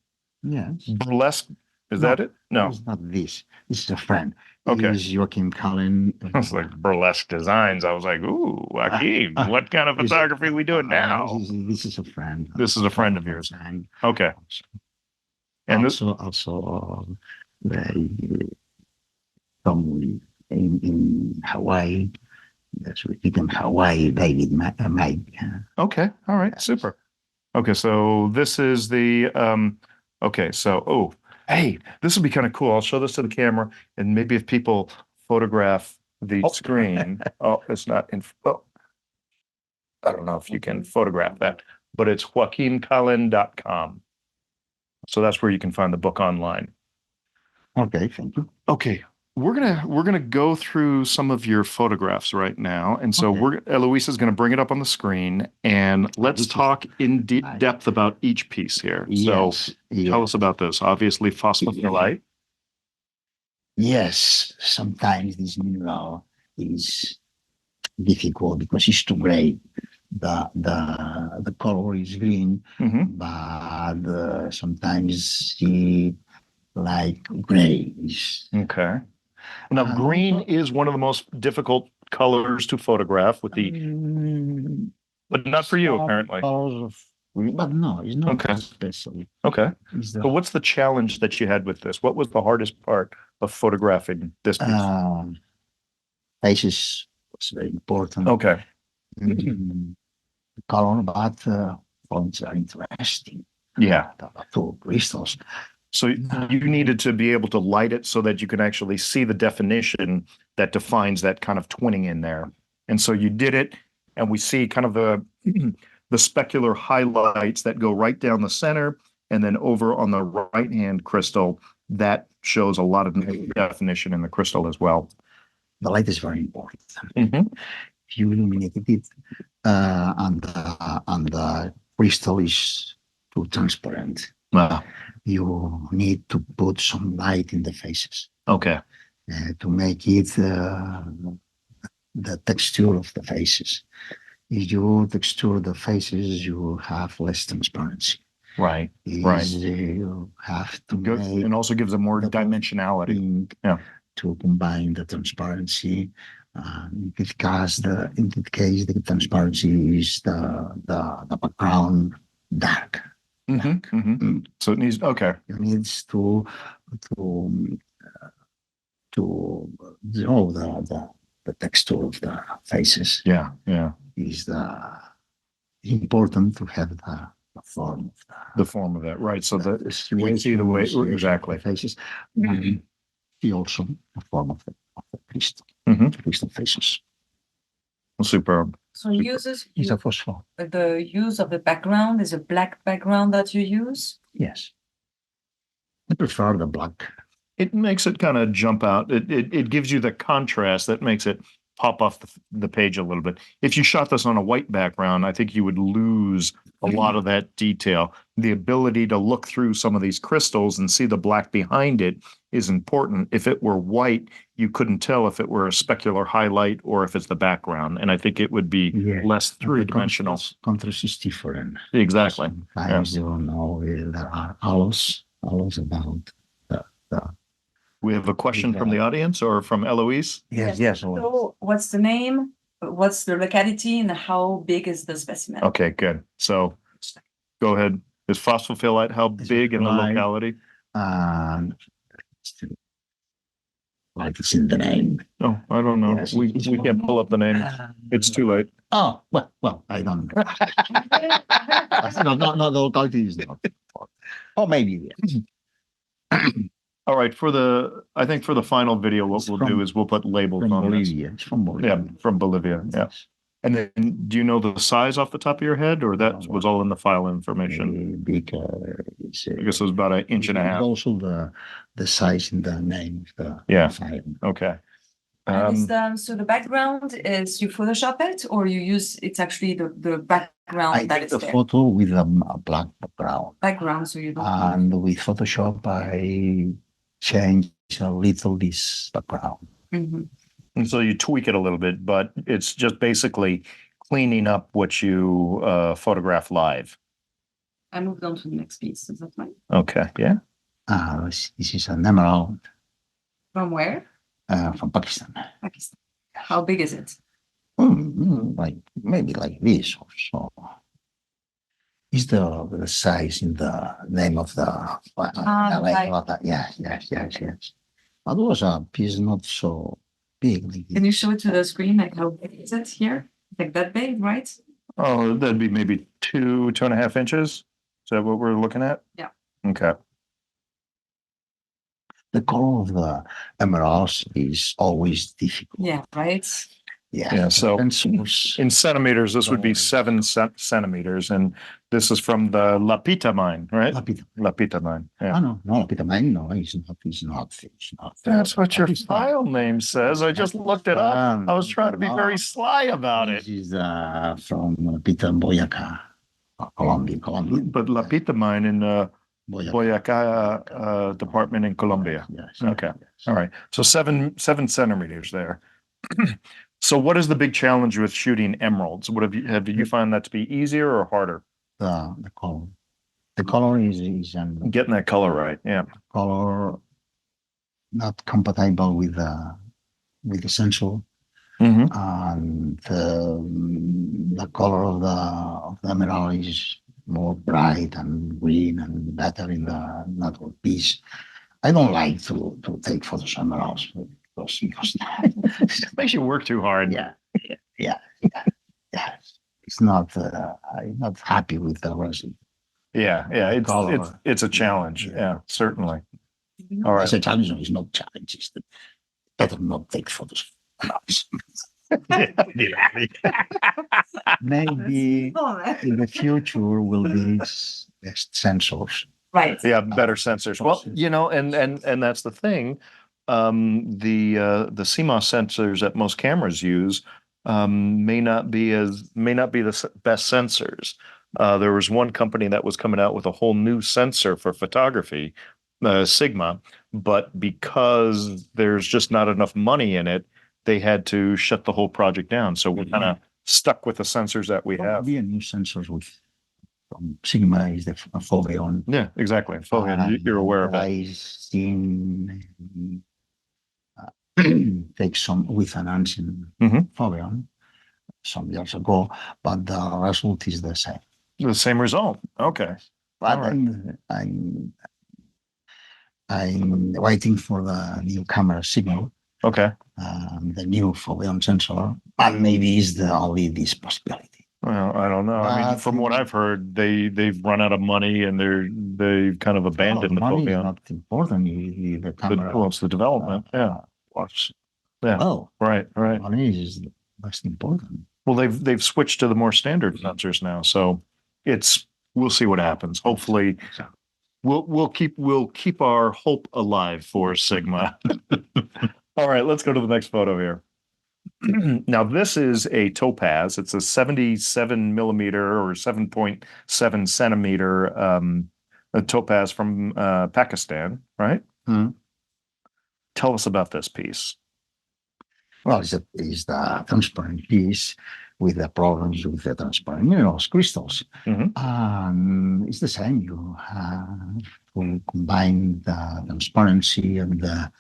B: Yes.
A: Burlesque, is
B: No,
A: that it? No.
B: It's not this. This is a friend.
A: Okay.
B: It's Joaquim Callén.
A: I was like Burlesque Designs. I was like, ooh, Joaquim, what kind of photography are we doing now?
B: This is a friend.
A: This is a friend of yours.
B: And
A: Okay. And this,
B: also they come in Hawaii. Yes, we did in Hawaii. David Mike.
A: okay, all right, super. Okay, so this is the okay, so hey, this would be kind of cool. I'll show this to the camera, and maybe if people photograph the screen. Oh, it's not in. Oh, I don't know if you can photograph that, but it's joaquimcallen.com. So that's where you can find the book online.
B: Okay, thank you.
A: Okay, we're gonna go through some of your photographs right now, and so
B: Okay.
A: Eloise is gonna bring it up on the screen, and let's talk in depth about each piece here. So tell us about this. Obviously, phosphoryllite.
B: Yes, sometimes this mineral is difficult because it's too gray. The color is green,
A: Mhm.
B: but sometimes it like grayish.
A: Okay. Now, green is one of the most difficult colors to photograph with the, but not for you, apparently.
B: But no, it's not
A: Okay.
B: especially.
A: Okay.
B: It's
A: So what's the challenge that you had with this? What was the hardest part of photographing this piece?
B: Faces was very important.
A: Okay.
B: Color, but fonts are interesting.
A: Yeah.
B: the two crystals.
A: So you needed to be able to light it so that you can actually see the definition that defines that kind of twinning in there. And so you did it, and we see kind of the specular highlights that go right down the center, and then over on the right-hand crystal, that shows a lot of definition in the crystal as well.
B: The light is very important.
A: Mhm.
B: If you illuminate it, and the crystal is too transparent,
A: Wow.
B: you need to put some light in the faces
A: Okay.
B: to make it the texture of the faces. If you texture the faces, you have less transparency.
A: Right. Right.
B: You have to
A: Good.
B: make
A: And also gives it more
B: the
A: dimensionality.
B: thing
A: Yeah.
B: to combine the transparency. Because in that case, the transparency is the background dark.
A: Mhm, mhm. So it needs, okay.
B: It needs to know the texture of the faces.
A: Yeah. Yeah.
B: Is important to have the form of
A: The form of it. Right. So
B: the
A: see the way,
B: situation of
A: exactly.
B: the faces. And see also the form of the crystal,
A: Mhm.
B: crystal faces.
A: Superb.
C: So uses
B: It's a phosphor.
C: the use of the background is a black background that you use.
B: Yes. I prefer the black.
A: It makes it kind of jump out. It gives you the contrast that makes it pop off the page a little bit. If you shot this on a white background, I think you would lose a lot of that detail. The ability to look through some of these crystals and see the black behind it is important. If it were white, you couldn't tell if it were a specular highlight or if it's the background. And I think it would be less three-dimensional.
B: Contrast is different.
A: Exactly.
B: Sometimes you don't know there are halos about the
A: We have a question from the audience or from Eloise?
B: yes.
C: So what's the name? What's the locality and how big is the specimen?
A: Okay, good. So go ahead. Is phosphophylite how big in the locality?
B: And like it's in the name.
A: Oh, I don't know.
B: Yes,
A: We can't pull up the name. It's too late.
B: Oh, well, I don't know. No, the locality is not. Or maybe, yes.
A: All right, I think for the final video, what we'll do is we'll put labels
B: From
A: on this.
B: Bolivia. It's from Bolivia.
A: Yeah, from Bolivia, yeah. And then, do you know the size off the top of your head, or that was all in the file information?
B: Because
A: I guess it was about 1.5 inches.
B: Also the size in the name of the file.
A: Okay.
C: And so the background is you Photoshop it or you use it's actually the background
B: I
C: that
B: take
C: is
B: the
C: there.
B: photo with a black background.
C: Background, so you don't.
B: And with Photoshop, I change a little this background.
C: Mm-hmm.
A: And so you tweak it a little bit, but it's just basically cleaning up what you photograph live.
C: I moved on to the next piece. Is that right?
A: Okay, yeah.
B: This is an emerald.
C: From where?
B: From Pakistan.
C: Pakistan. How big is it?
B: Like maybe like this or so. Is the size in the name of the yes. That was a piece not so big.
C: Can you show it to the screen? Like how big is it here? Like that big, right?
A: Oh, that'd be maybe 2.5 inches. Is that what we're looking at?
C: Yeah.
A: Okay.
B: The color of the emeralds is always difficult.
C: Yeah, right.
A: Yeah. So in centimeters, this would be 7 centimeters, and this is from the Lapita mine, right? Lapita mine. Yeah.
B: Oh, no, Lapita mine. No, it's not.
A: That's what your file name says. I just looked it up. I was trying to be very sly about it.
B: This is from Lapita Boyacá, Colombia.
A: But Lapita mine in Boyacá department in Colombia.
B: Yes.
A: Okay. All right. So 7 centimeters there. So what is the big challenge with shooting emeralds? What did you find that to be easier or harder?
B: The color. The color is
A: Getting that color right. Yeah.
B: Color not compatible with the sensor.
A: Mm-hmm.
B: And the color of the emerald is more bright and green and better in the natural piece. I don't like to take photos of emeralds because
A: it makes you work too hard.
B: Yeah. It's not. I'm not happy with the result.
A: Yeah, it's a challenge.
B: Yeah.
A: Yeah, certainly. All
B: I
A: right.
B: said challenge, no, it's not challenge. It's better not take photos. Maybe in the future will be best sensors.
C: Right.
A: Yeah, better sensors. Well, and that's the thing. The CMOS sensors that most cameras use may not be the best sensors. There was one company that was coming out with a whole new sensor for photography, Sigma, but because there's just not enough money in it, they had to shut the whole project down. So we're kind of stuck with the sensors that we have.
B: Be a new sensors with from Sigma is the Foveon.
A: Yeah, exactly. Foveon, you're aware of that.
B: I seen take some with an ancient Foveon some years ago, but the result is the same.
A: The same result. Okay.
B: But
A: right.
B: I'm waiting for the new camera signal.
A: Okay.
B: The new Foveon sensor, and maybe is the only this possibility.
A: Well, I don't know. I mean, from what I've heard, they've run out of money and they've kind of abandoned the
B: money is
A: Foveon.
B: not important. The camera.
A: Well, it's the development.
B: Works.
A: Yeah.
B: Well,
A: right.
B: Money is the most important.
A: Well, they've switched to the more standard sensors now, so we'll see what happens. Hopefully, we'll keep our hope alive for Sigma. All right, let's go to the next photo here. Now, this is a topaz. It's a 77 millimeter or 7.7 centimeter a topaz from Pakistan, right?
B: Mm.
A: Tell us about this piece.
B: Well, it's the transparent piece with the problems with the transparent minerals, crystals. It's the same. You will combine the transparency and the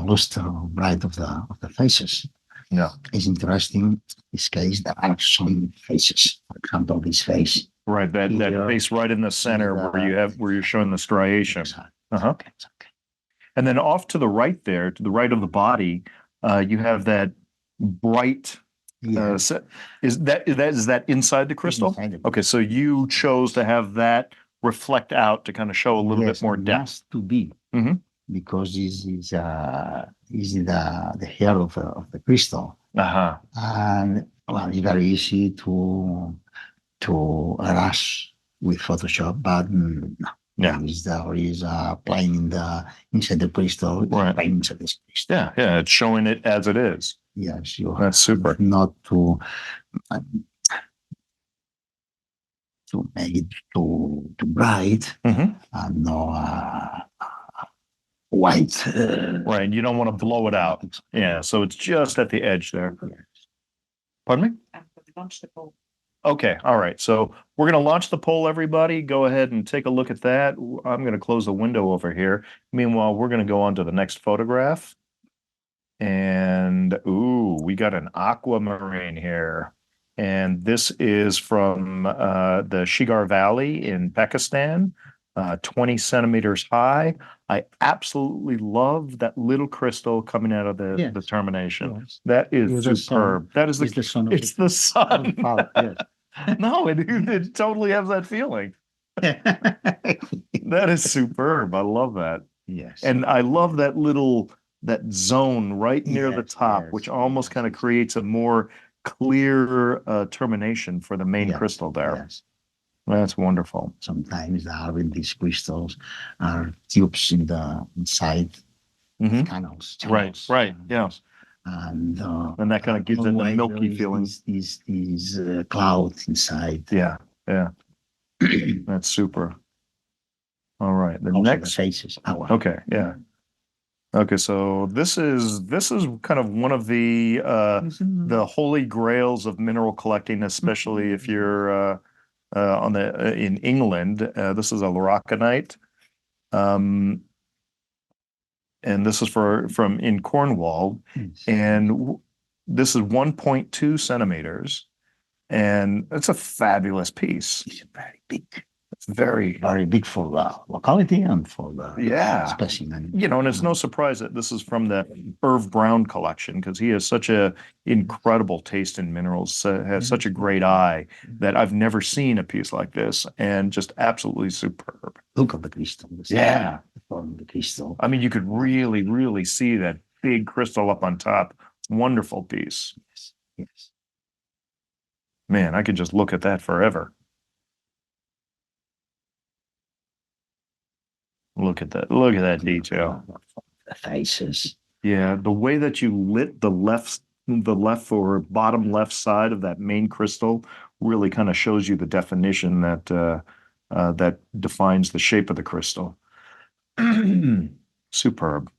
B: luster bright of the faces.
A: Yeah,
B: it's interesting. In this case, there are some faces. For example, this face.
A: Right, that face right in the center where you're showing the striation.
B: Okay.
A: And then off to the right there, to the right of the body, you have that bright set. Is that inside the crystal? Okay, so you chose to have that reflect out to kind of show a little bit more depth.
B: Has to be because this is the hair of the crystal. And well, it's very easy to rush with Photoshop, but no.
A: Yeah,
B: there is a plane inside the crystal,
A: right?
B: Inside this crystal.
A: Yeah, it's showing it as it is.
B: Yes,
A: that's super.
B: Not to make it too bright and no white.
A: Right, you don't want to blow it out. Yeah, so it's just at the edge there.
B: Yes.
A: Pardon me?
C: I'm going to launch the poll.
A: Okay, all right. So we're going to launch the poll, everybody. Go ahead and take a look at that. I'm going to close the window over here. Meanwhile, we're going to go on to the next photograph. And, ooh, we got an aquamarine here. And this is from the Shigar Valley in Pakistan, 20 centimeters high. I absolutely love that little crystal coming out of the termination. Yes. That is superb. That is the sun. It's the sun. Yes. No, it totally has that feeling. That is superb. I love that.
B: Yes.
A: And I love that zone right near the top, which almost kind of creates a more clear termination for the main crystal there. Yes. That's wonderful.
B: Sometimes these crystals are tubes inside canals.
A: Right. Yeah.
B: And
A: that kind of gives it the milky feeling.
B: These clouds inside.
A: Yeah. That's super. All right. The
B: also
A: next
B: the faces.
A: Okay. Yeah. Okay. So this is kind of one of the holy grails of mineral collecting, especially if you're in England. This is a Laracanite. And this is from in Cornwall, and this is 1.2 centimeters, and it's a fabulous piece.
B: It's very big.
A: very,
B: very big for the locality and for the
A: yeah.
B: specimen.
A: And it's no surprise that this is from the Irv Brown collection because he has such a incredible taste in minerals, has such a great eye that I've never seen a piece like this, and just absolutely superb.
B: Look at the crystal.
A: Yeah.
B: The form of the crystal.
A: I mean, you could really, really see that big crystal up on top. Wonderful piece.
B: Yes. Yes.
A: Man, I could just look at that forever. Look at that. Look at that detail.
B: The faces.
A: Yeah, the way that you lit the left or bottom left side of that main crystal really kind of shows you the definition that that defines the shape of the crystal. Superb.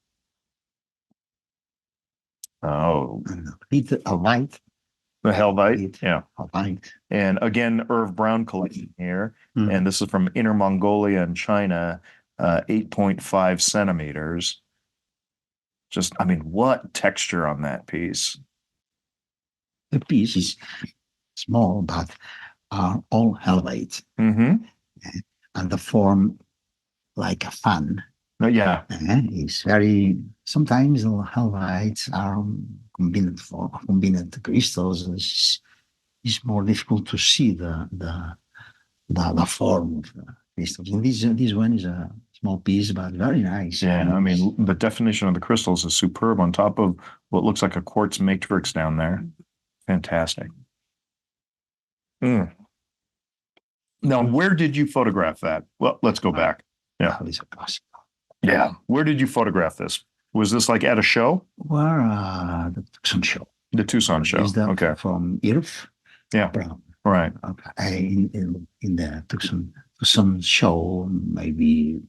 A: Oh,
B: And a light.
A: the Helvite. Yeah.
B: A light.
A: And again, Irv Brown collection here.
B: Mm.
A: And this is from Inner Mongolia and China, 8.5 centimeters. Just, I mean, what texture on that piece.
B: The piece is small, but are all Helvite.
A: Mm-hmm.
B: And the form like a fan.
A: Oh, yeah.
B: It's very, sometimes the Helvites are combined crystals. It's more difficult to see the form of the crystals. And this one is a small piece, but very nice.
A: Yeah, I mean, the definition of the crystals is superb on top of what looks like a quartz matrix down there. Fantastic. Mm. Now, where did you photograph that? Well, let's go back. Yeah.
B: It's a classic.
A: Yeah. Where did you photograph this? Was this like at a show?
B: Where the Tucson show.
A: The Tucson show.
B: Is that
A: Okay.
B: from Irv
A: Yeah.
B: Brown.
A: Right.
B: Okay. In the Tucson show, maybe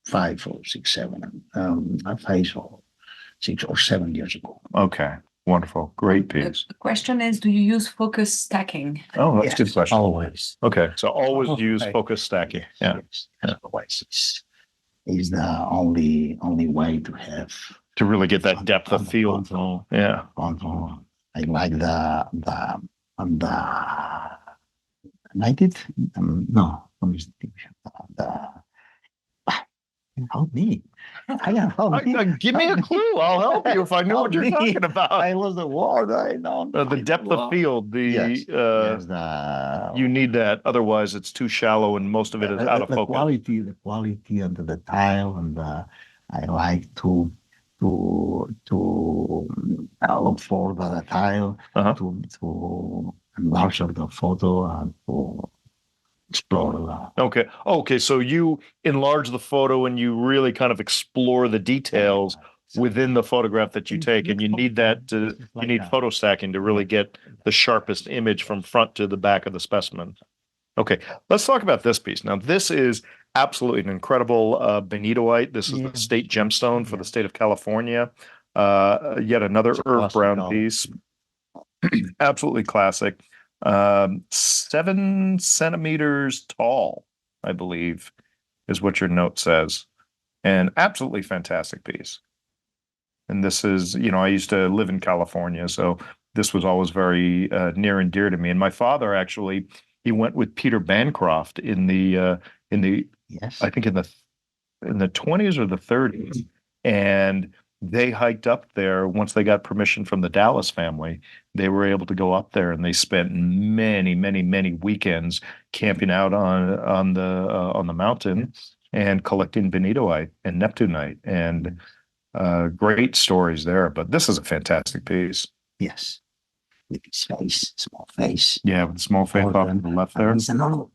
B: 5 or 6, 7, 5 or 6 or 7 years ago.
A: Okay. Wonderful. Great piece.
C: The question is, do you use focus stacking?
A: Oh, that's a good question.
B: Always.
A: Okay. So always use
B: Okay.
A: focus stacking. Yeah.
B: Yes. Otherwise, it's the only way to have
A: To really get that depth of field.
B: control.
A: Yeah.
B: Control. I like the 90th. No, what is the help me.
A: Give me a clue. I'll help you if I know what you're talking about.
B: I lost the word. I don't.
A: The depth of field.
B: Yes.
A: You need that. Otherwise, it's too shallow and most of it is out of
B: the
A: focus.
B: quality and the tile, and I like to look for the tile
A: Uh-huh.
B: to enlarge the photo and to explore
A: Okay. Okay. So you enlarge the photo and you really kind of explore the details within the photograph that you take, and you need that to, you need photo stacking to really get the sharpest image from front to the back of the specimen. Okay. Let's talk about this piece. Now, this is absolutely an incredible benitoite. This is the state gemstone for the state of California. Yet another Irv Brown piece. Absolutely classic. 7 centimeters tall, I believe, is what your note says. And absolutely fantastic piece. And this is, I used to live in California, so this was always very near and dear to me. And my father actually, he went with Peter Bancroft in the
B: yes.
A: I think in the 20s or the 30s, and they hiked up there once they got permission from the Dallas family. They were able to go up there, and they spent many, many, many weekends camping out on the mountain and collecting benitoite and neptunite, and great stories there. But this is a fantastic piece.
B: Yes. With his face, small face.
A: Yeah, with the small face off to the left there.
B: There's another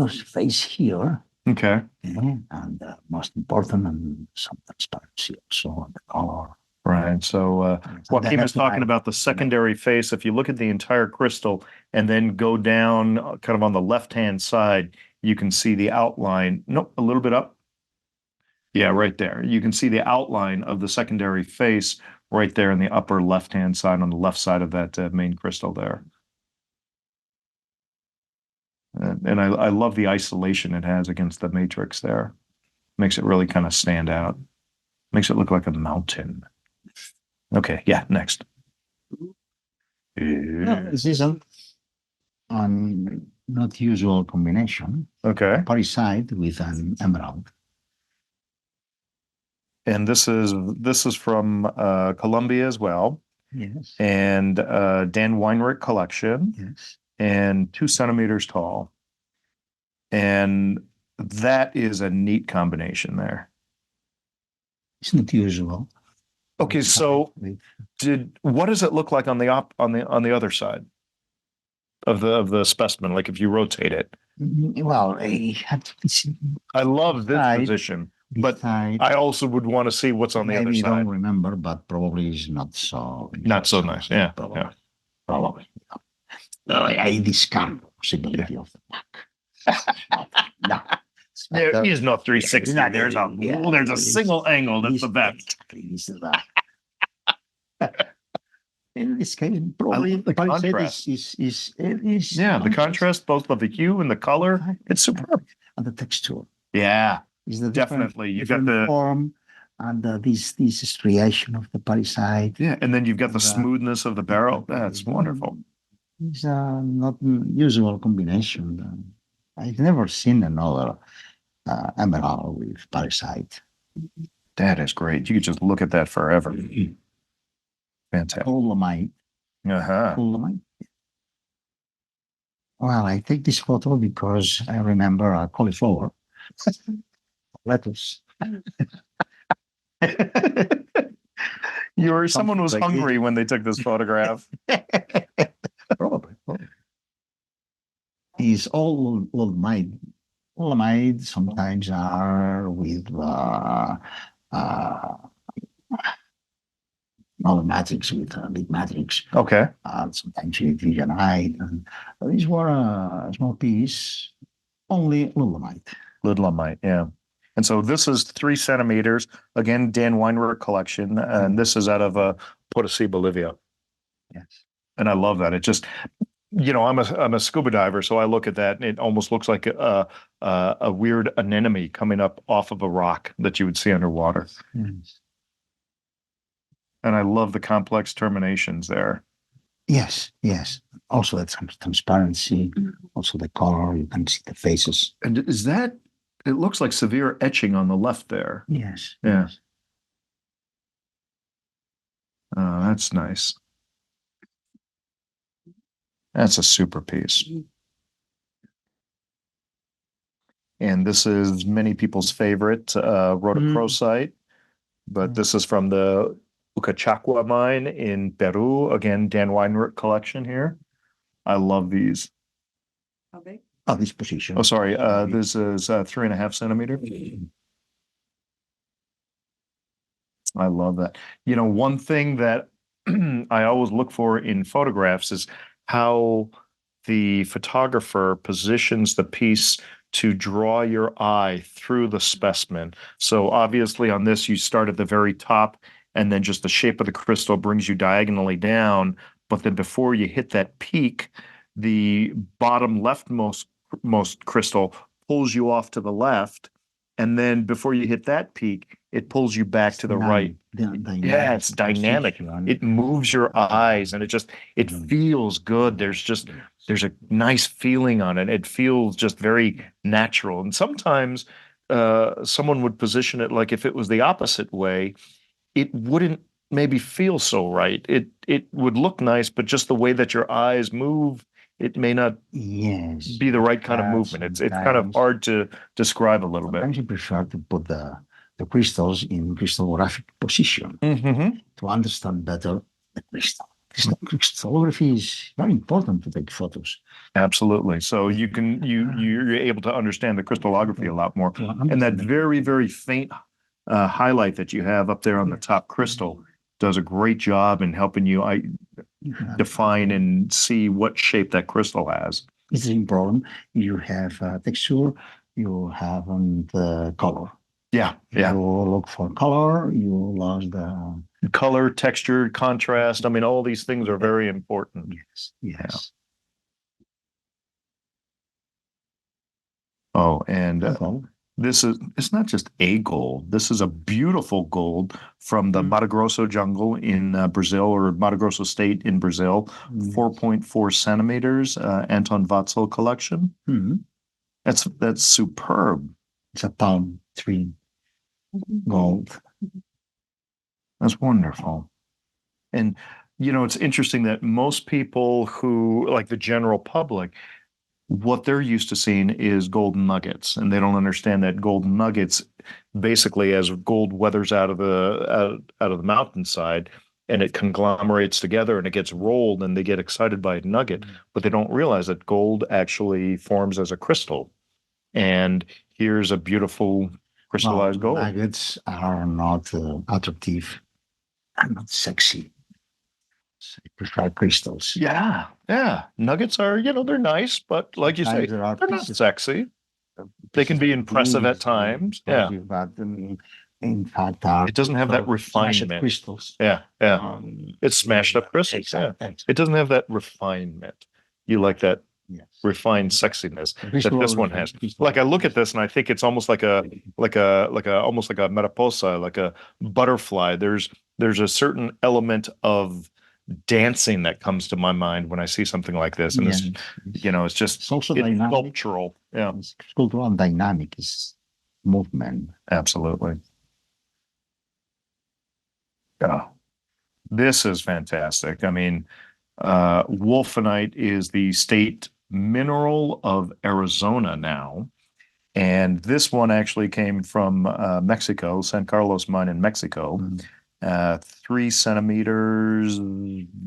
B: face here.
A: Okay.
B: And most important, and some transparency also, the color.
A: Right. So Joaquim is talking about the secondary face. If you look at the entire crystal and then go down kind of on the left-hand side, you can see the outline. Nope, a little bit up. Yeah, right there. You can see the outline of the secondary face right there in the upper left-hand side on the left side of that main crystal there. And I love the isolation it has against the matrix there. Makes it really kind of stand out. Makes it look like a mountain. Okay, yeah, next.
B: No, this is on not usual combination.
A: Okay.
B: Parisite with an emerald.
A: And this is from Colombia as well.
B: Yes.
A: And Dan Weinrich collection.
B: Yes.
A: And 2 centimeters tall. And that is a neat combination there.
B: It's not usual.
A: Okay, so what does it look like on the other side of the specimen? Like if you rotate it.
B: Well, I have to see.
A: I love this
B: Side,
A: position, but
B: side,
A: I also would want to see what's on the other
B: maybe
A: side.
B: don't remember, but probably is not so.
A: Not so nice. Yeah.
B: Probably.
A: Yeah.
B: Probably. I discount the possibility of the back. No.
A: There is no 360.
B: Yeah,
A: There's
B: yeah,
A: a single angle that's the best.
B: This is that. In this case, probably
A: the contrast.
B: Is
A: the contrast, both of the hue and the color, it's superb.
B: And the texture.
A: Yeah,
B: is the
A: definitely. You've got the
B: form and this striation of the parisite.
A: Yeah, and then you've got the smoothness of the barrel. That's wonderful.
B: It's not usual combination. I've never seen another emerald with parisite.
A: That is great. You could just look at that forever. Fantastic.
B: Dolomite. Dolomite. Well, I take this photo because I remember a cauliflower. Lettuce.
A: Someone was hungry when they took this photograph.
B: Probably. Is all Dolomite. Dolomite sometimes are with matrix with big matrix.
A: Okay.
B: Sometimes with Visionite. And these were a small piece, only Dolomite.
A: Ludlamite, yeah. And so this is 3 centimeters. Again, Dan Weinrich collection. And this is out of Potosí, Bolivia.
B: Yes.
A: And I love that. It just, I'm a scuba diver, so I look at that and it almost looks like a weird anemone coming up off of a rock that you would see underwater.
B: Yes.
A: And I love the complex terminations there.
B: Yes, yes. Also, that transparency, also the color, you can see the faces.
A: And it looks like severe etching on the left there.
B: Yes.
A: Yeah.
B: Yes.
A: That's nice. That's a super piece. And this is many people's favorite rhodochrosite, but this is from the Uchachaqua mine in Peru. Again, Dan Weinrich collection here. I love these.
C: How big?
B: Oh, this position.
A: Oh, sorry. This is 3.5 centimeter. I love that. One thing that I always look for in photographs is how the photographer positions the piece to draw your eye through the specimen. So obviously on this, you start at the very top and then just the shape of the crystal brings you diagonally down. But then before you hit that peak, the bottom leftmost crystal pulls you off to the left. And then before you hit that peak, it pulls you back to the right. Yeah, it's dynamic. It moves your eyes and it feels good. There's a nice feeling on it. It feels just very natural. And sometimes someone would position it like if it was the opposite way, it wouldn't maybe feel so right. It would look nice, but just the way that your eyes move, it may not be the right kind of movement. It's kind of hard to describe a little bit.
B: Sometimes you prefer to put the crystals in crystallographic position to understand better the crystal. Crystallography is very important to take photos.
A: Absolutely. So you're able to understand the crystallography a lot more. And that very, very faint highlight that you have up there on the top crystal does a great job in helping you define and see what shape that crystal has.
B: It's important. You have texture, you have the color.
A: Yeah.
B: You look for color, you lost the
A: color, texture, contrast. I mean, all these things are very important.
B: Yes.
A: Oh, and it's not just a gold. This is a beautiful gold from the Mato Grosso jungle in Brazil, or Mato Grosso state in Brazil, 4.4 centimeters, Anton Watzel collection.
B: Hmm.
A: That's superb.
B: It's a palm tree gold.
A: That's wonderful. And it's interesting that most people who, like the general public, what they're used to seeing is golden nuggets, and they don't understand that golden nuggets, basically, as gold weathers out of the mountainside, and it conglomerates together and it gets rolled, and they get excited by a nugget, but they don't realize that gold actually forms as a crystal. And here's a beautiful crystallized gold.
B: Nuggets are not attractive and not sexy. I prefer crystals.
A: Yeah, yeah. Nuggets are, they're nice, but like you say,
B: Sometimes there are
A: they're not
B: pieces-
A: sexy. They can be impressive at times. Yeah.
B: But in fact, are
A: It doesn't have that
B: smashed
A: refinement.
B: crystals.
A: Yeah, yeah. It's smashed up crystals.
B: Exactly.
A: Yeah. It doesn't have that refinement. You like that
B: Yes.
A: refined sexiness that
B: Crystal
A: this
B: or
A: one has.
B: crystal.
A: Like I look at this and I think it's almost like a almost like a mariposa, like a butterfly. There's a certain element of dancing that comes to my mind when I see something like this, and
B: Yes.
A: it's just
B: It's also
A: it's
B: dynamic.
A: sculptural. Yeah,
B: It's sculptural and dynamic. It's movement.
A: absolutely. Yeah, this is fantastic. I mean, wolfenite is the state mineral of Arizona now. And this one actually came from Mexico, San Carlos mine in Mexico. 3 centimeters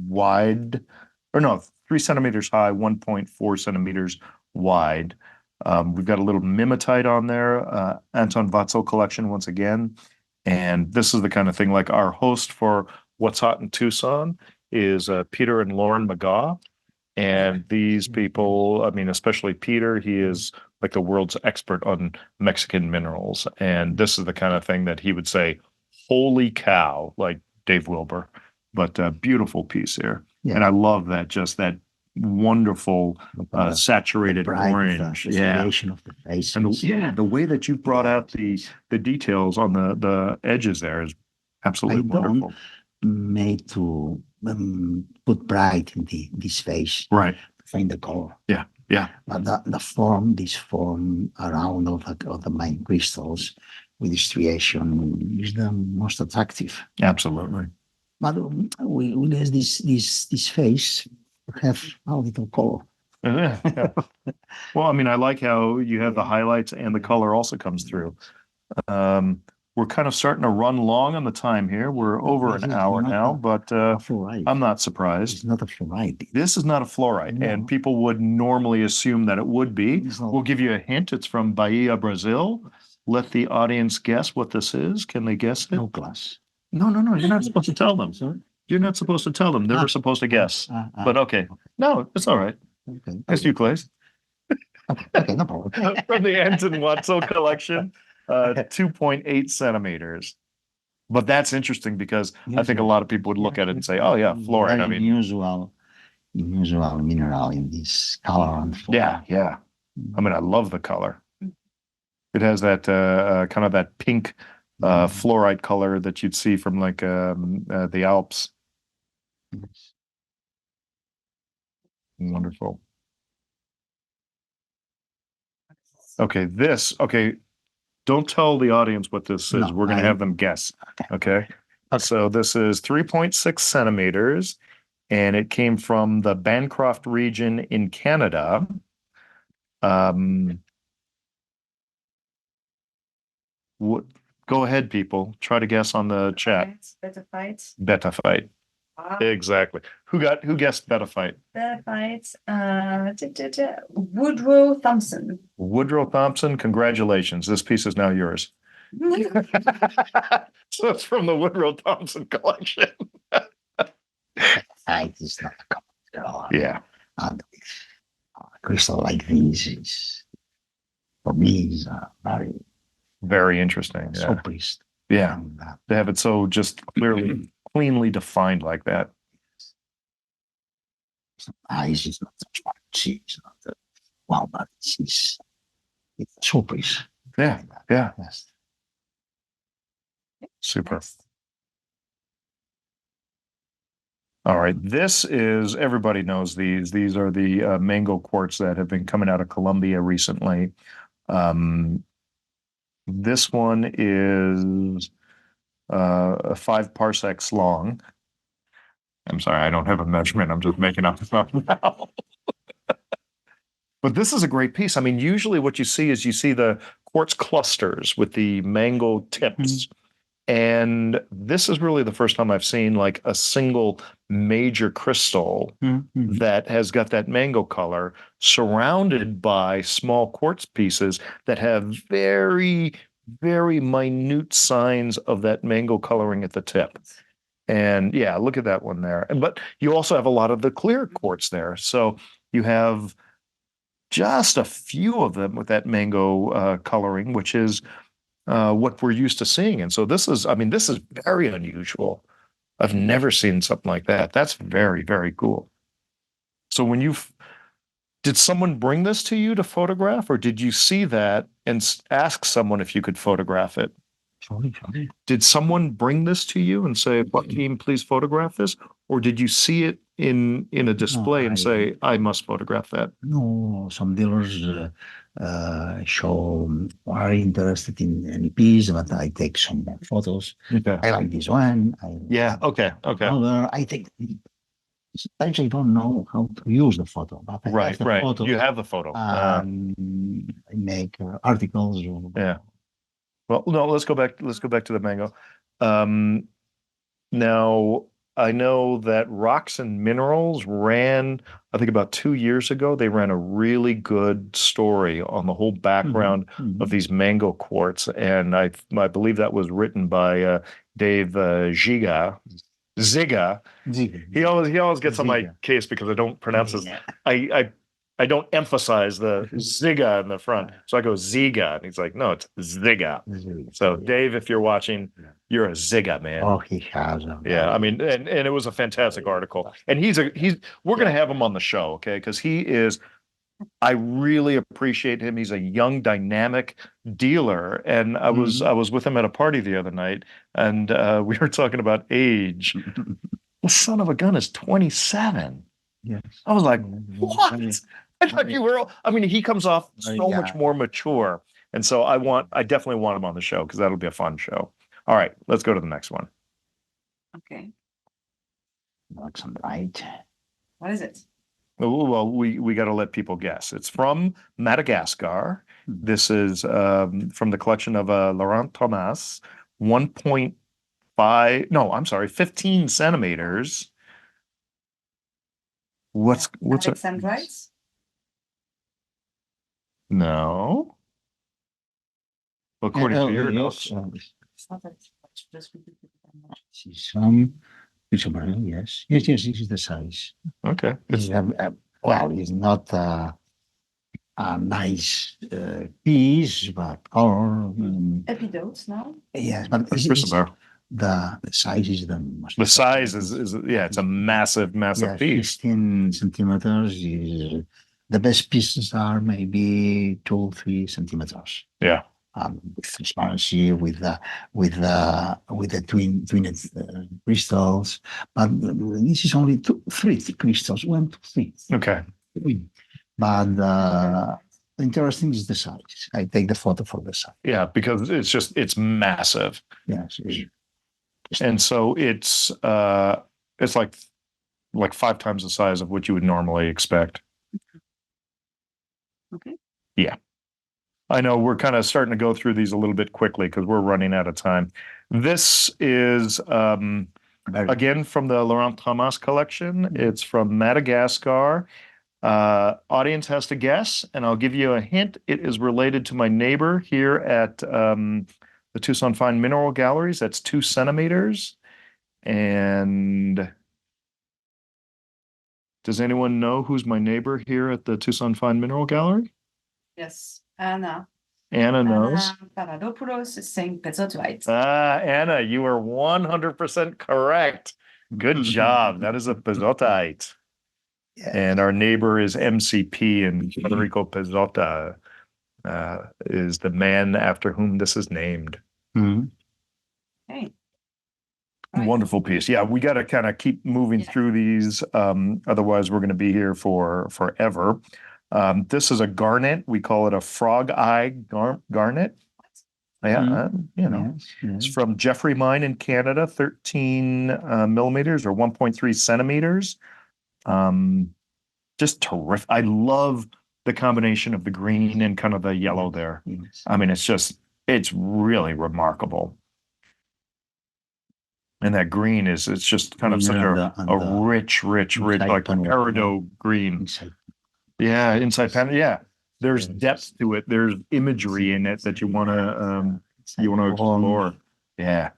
A: wide, or no, 3 centimeters high, 1.4 centimeters wide. We've got a little mimetite on there, Anton Watzel collection once again. And this is the kind of thing, like our host for What's Hot in Tucson is Peter and Lauren McGaw. And these people, I mean, especially Peter, he is like the world's expert on Mexican minerals. And this is the kind of thing that he would say, holy cow, like Dave Wilbur. But beautiful piece here.
B: Yeah.
A: And I love that, just that wonderful saturated
B: bright
A: orange.
B: the
A: Yeah.
B: variation of the face.
A: And the way that you brought out the details on the edges there is absolutely wonderful.
B: Made to put bright in this face,
A: Right.
B: Find the color.
A: Yeah, yeah.
B: But this form around of the main crystals with this striation is the most attractive.
A: Absolutely.
B: But we let this face have a little color.
A: Yeah. Well, I mean, I like how you have the highlights and the color also comes through. We're kind of starting to run long on the time here. We're over an hour now, but I'm not surprised.
B: It's not a fluorite.
A: This is not a fluorite,
B: No.
A: and people would normally assume that it would be.
B: It's not.
A: We'll give you a hint. It's from Bahia, Brazil. Let the audience guess what this is. Can they guess it?
B: No glass.
A: No. You're not supposed to tell them.
B: Sorry?
A: You're not supposed to tell them. They're supposed to guess. But okay. No, it's all right.
B: Okay.
A: Guess you, Clays.
B: Okay, no problem.
A: From the Anton Watzel collection, 2.8 centimeters. But that's interesting because I think a lot of people would look at it and say, "Oh yeah, fluorite." I mean,
B: unusual mineral in this color and form.
A: yeah. I mean, I love the color. It has that kind of that pink fluorite color that you'd see from like the Alps.
B: Yes.
A: Wonderful. Okay, don't tell the audience what this is.
B: No,
A: We're going to have them guess. Okay. So this is 3.6 centimeters, and it came from the Bancroft region in Canada. Go ahead, people. Try to guess on the chat.
C: Betaphytes.
A: Betaphyte.
C: Wow.
A: Exactly. Who guessed betaphyte?
C: Betaphytes. Woodrow Thompson.
A: Woodrow Thompson, congratulations. This piece is now yours. So it's from the Woodrow Thompson collection.
B: It is not a common color.
A: Yeah.
B: And crystal like this is, for me, is very,
A: very interesting.
B: so
A: Yeah.
B: pleased.
A: Yeah.
B: And,
A: To have it so just cleanly defined like that.
B: eyes is not transparent. It's not wow, but it's a surprise.
A: Yeah, yeah.
B: Yes.
A: Super.
C: Next.
A: All right. This is, everybody knows these. These are the mango quartz that have been coming out of Colombia recently. This one is 5 parsecs long. I'm sorry, I don't have a measurement. I'm just making up stuff now. But this is a great piece. I mean, usually what you see is you see the quartz clusters with the mango tips. And this is really the first time I've seen like a single major crystal that has got that mango color surrounded by small quartz pieces that have very, very minute signs of that mango coloring at the tip. And yeah, look at that one there. But you also have a lot of the clear quartz there. So you have just a few of them with that mango coloring, which is what we're used to seeing. And so this is, I mean, this is very unusual. I've never seen something like that. That's very, very cool. So when did someone bring this to you to photograph, or did you see that and ask someone if you could photograph it?
B: Sorry.
A: Did someone bring this to you and say, Joaquim, please photograph this? Or did you see it in a display and say, I must photograph that?
B: No, some dealers are interested in any piece, but I take some photos.
A: Okay.
B: I like this one.
A: Yeah. Okay.
B: Another, I take. Sometimes I don't know how to use the photo, but I have the photo.
A: You have the photo.
B: I make articles.
A: Yeah. Well, no, let's go back to the mango. Now, I know that Rocks and Minerals ran, I think about 2 years ago, they ran a really good story on the whole background of these mango quartz. And I believe that was written by Dave Ziga. He always gets on my case because I don't pronounce this. I don't emphasize the Ziga in the front. So I go Ziga. And he's like, no, it's Ziga. So Dave, if you're watching, you're a Ziga, man.
B: Oh, he has.
A: Yeah, I mean, and it was a fantastic article. And we're going to have him on the show, okay? Because I really appreciate him. He's a young, dynamic dealer. And I was with him at a party the other night, and we were talking about age. The son of a gun is 27.
B: Yes.
A: I was like, what? I thought you were, I mean, he comes off so much more mature. And so I definitely want him on the show because that'll be a fun show. All right, let's go to the next one.
C: Okay.
B: Looks right.
C: What is it?
A: Well, we got to let people guess. It's from Madagascar. This is from the collection of Laurent Thomas, 15 centimeters. What's
C: Alexandrites?
A: No. According to your notes.
C: It's not that much, just
B: Some yes. Yes, this is the size.
A: Okay.
B: It's not a nice piece, but color.
C: Epidotes now?
B: Yes, but the size is the most.
A: The size is it's a massive piece.
B: 15 centimeters is the best pieces are maybe 2-3 centimeters.
A: Yeah.
B: With transparency, with the twin crystals, but this is only 3 crystals, 1, 2, 3.
A: Okay.
B: But interesting is the size. I take the photo for the size.
A: Yeah, because it's massive.
B: Yes.
A: And so it's like 5 times the size of what you would normally expect.
C: Okay.
A: Yeah. I know we're kind of starting to go through these a little bit quickly because we're running out of time. This is, again, from the Laurent Thomas collection. It's from Madagascar. Audience has to guess, and I'll give you a hint. It is related to my neighbor here at the Tucson Fine Mineral Galleries. That's 2 centimeters. And does anyone know who's my neighbor here at the Tucson Fine Mineral Gallery?
C: Yes. Anna
A: knows.
C: Papadopoulos is saying pezotite.
A: Anna, you are 100% correct. Good job. That is a pezotite.
B: Yeah.
A: And our neighbor is MCP and Federico Pezzota. is the man after whom this is named.
B: Mhm.
C: Okay. All right.
A: Wonderful piece. Yeah, we got to kind of keep moving
C: Yeah.
A: through these. Otherwise, we're going to be here for forever. This is a garnet. We call it a frog eye garnet. Yeah, you know,
B: Yes,
A: it's
B: yes.
A: from Jeffrey Mine in Canada, 13 millimeters or 1.3 centimeters. Just terrific. I love the combination of the green and kind of the yellow there.
B: Yes.
A: I mean, it's really remarkable. And that green it's just kind of such
B: Greener
A: a rich, like
B: panel,
A: peridot green.
B: inside.
A: Yeah, inside panel. Yeah, there's
B: Yes.
A: depth to it. There's imagery in it that you want to explore. Yeah,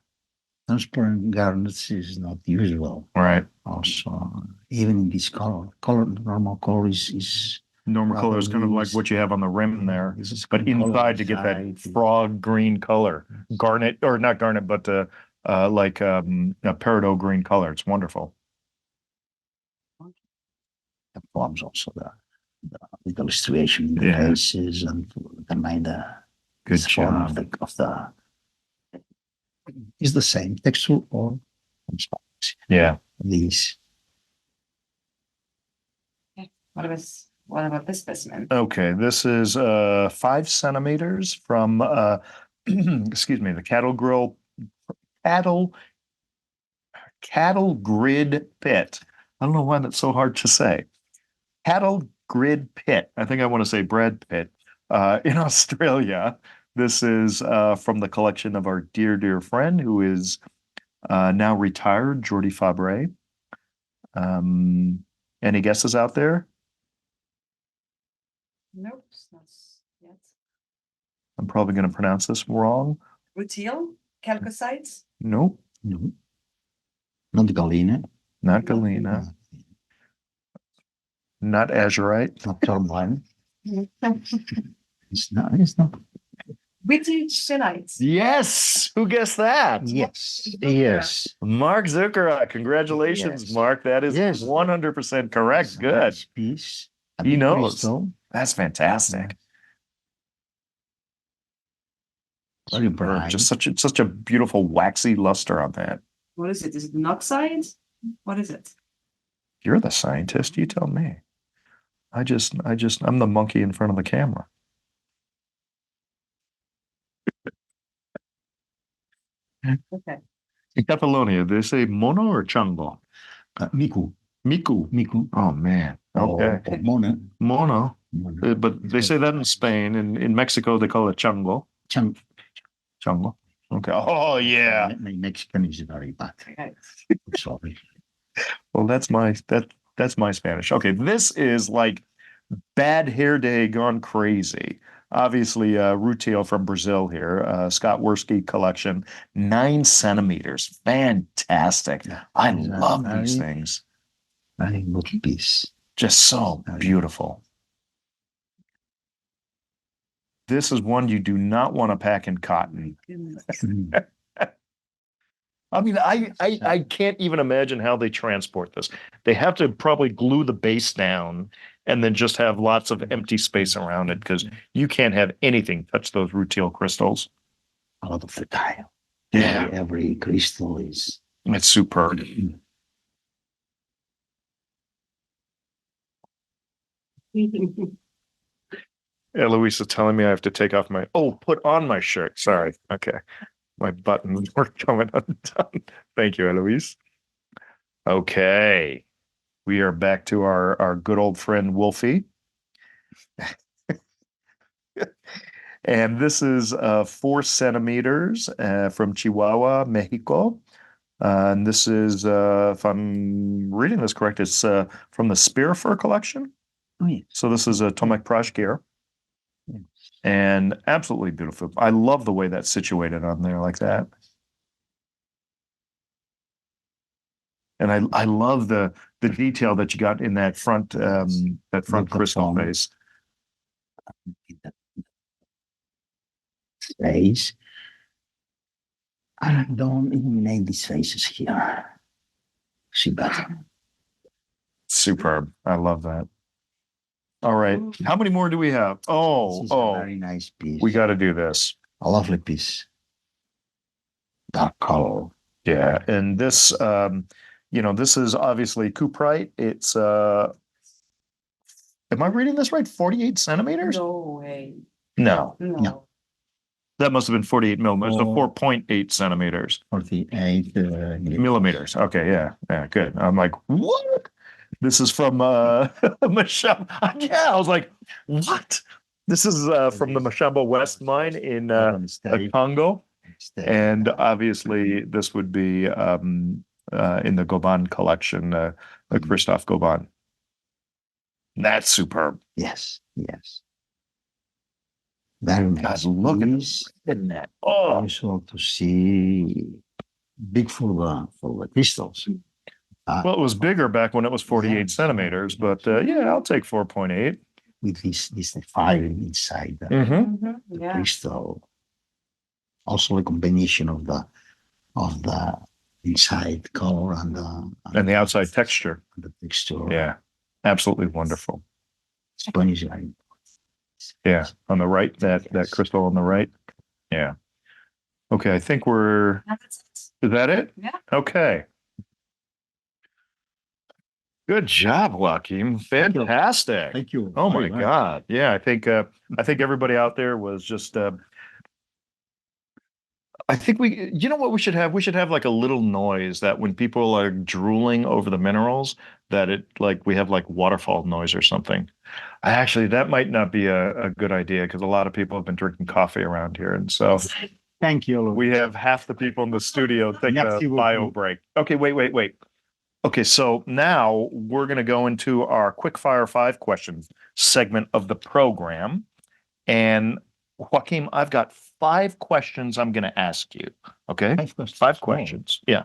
B: Transparent garnets is not usual.
A: right.
B: Also, even in this color, normal color is
A: Normal color is kind of like what you have on the rim there, but inside to get that frog green color, garnet or not garnet, but like a peridot green color. It's wonderful.
B: It forms also the illustration in the
A: Yeah.
B: faces and the mind.
A: Good
B: Form
A: job.
B: of the is the same texture or
A: Yeah.
B: these.
C: What about this specimen?
A: Okay, this is 5 centimeters from excuse me, the cattle grid pit. I don't know why that's so hard to say. Cattle grid pit. I think I want to say Brad Pitt in Australia. This is from the collection of our dear friend who is now retired, Jordi Fabre. Any guesses out there?
C: Nope, not yet.
A: I'm probably going to pronounce this wrong.
C: Rutile, chalcosites.
A: Nope,
B: No, not galena,
A: not galena, not azurite.
B: not tourmaline. It's not. It's not.
C: Wittgensteinites.
A: Yes, who guessed that?
B: Yes. Yes.
A: Mark Zuckerot. Congratulations,
B: Yes.
A: Mark. That is
B: Yes.
A: 100% correct.
B: It's a
A: Good.
B: nice piece. A
A: He
B: big
A: knows.
B: crystal.
A: That's fantastic.
B: Very bright.
A: Just such a beautiful waxy luster on that.
C: What is it? Is it an oxide? What is it?
A: You're the scientist. You tell me. I'm the monkey in front of the camera.
C: Okay.
A: In Catalonia, they say mono or chango?
B: Miku.
A: Miku. Oh man.
B: Or
A: Okay.
B: Mona.
A: Mono.
B: Mona.
A: But they say that in Spain. In Mexico, they call it chango. Chango. Okay. Oh yeah.
B: My Mexican is very bad.
C: Okay.
B: I'm sorry.
A: Well, that's my Spanish. Okay, this is like bad hair day gone crazy. Obviously, Rutile from Brazil here, Scott Worski collection, 9 centimeters. Fantastic. I love these things.
B: Very good piece.
A: Just so beautiful. This is one you do not want to pack in cotton. I mean, I can't even imagine how they transport this. They have to probably glue the base down and then just have lots of empty space around it because you can't have anything touch those rutile crystals.
B: A lot of the tile.
A: Yeah.
B: Every crystal is.
A: It's superb. Eloise is telling me I have to take off put on my shirt. Sorry. Okay. My buttons were coming undone. Thank you, Eloise. Okay. We are back to our good old friend Wolfie. And this is 4 centimeters from Chihuahua, Mexico. And this is, if I'm reading this correct, it's from the Spear Fur collection.
B: Oh, yes.
A: So this is a Tomek Prashgir.
B: Yes.
A: And absolutely beautiful. I love the way that's situated on there like that. And I love the detail that you got in that front crystal face.
B: Face. I don't eliminate these faces here. See better.
A: Superb. I love that. All right. How many more do we have?
B: This is a
A: Oh,
B: very nice piece.
A: we got to do this.
B: A lovely piece. Dark color.
A: Yeah. And this, this is obviously cuprite. It's, am I reading this right? 48 centimeters?
C: No way.
A: No,
C: No.
A: that must have been 48 millimeters. So
B: Oh.
A: 4.8 centimeters.
B: 48
A: Millimeters. Okay. Yeah. Yeah. Good. I'm like, what? This is from Mashamba. Yeah. I was like, what? This is from the Mashamba West mine in the Congo. And obviously, this would be in the Goban collection, Christophe Goban. That's superb.
B: Yes, yes. Very nice.
A: God, look
B: piece.
A: at that. Oh,
B: Also to see big for the crystals.
A: well, it was bigger back when it was 48
B: Yeah.
A: centimeters, but yeah, I'll take 4.8.
B: With this fire inside the
A: Mm-hmm.
C: Yeah.
B: crystal. Also a combination of the inside color and
A: And the outside texture.
B: the texture.
A: Yeah, absolutely wonderful.
B: Spanish line.
A: Yeah, on the right, that
B: Yes.
A: crystal on the right. Yeah. Okay, I think we're.
C: That's
A: Is that it?
C: Yeah.
A: Okay. Good job, Joaquim. Fantastic.
B: Thank you.
A: Oh my
B: very much.
A: God. Yeah, I think everybody out there was just I think you know what we should have? We should have like a little noise that when people are drooling over the minerals, that we have like waterfall noise or something. That might not be a good idea because a lot of people have been drinking coffee around here. And so
B: Thank you.
A: we have half the people in the studio take a
B: Merci
A: bio
B: beaucoup.
A: break. Okay, wait. Okay, so now we're going to go into our quick fire 5 questions segment of the program. And Joaquim, I've got 5 questions I'm going to ask you. Okay?
B: 5 questions.
A: 5 questions. Yeah.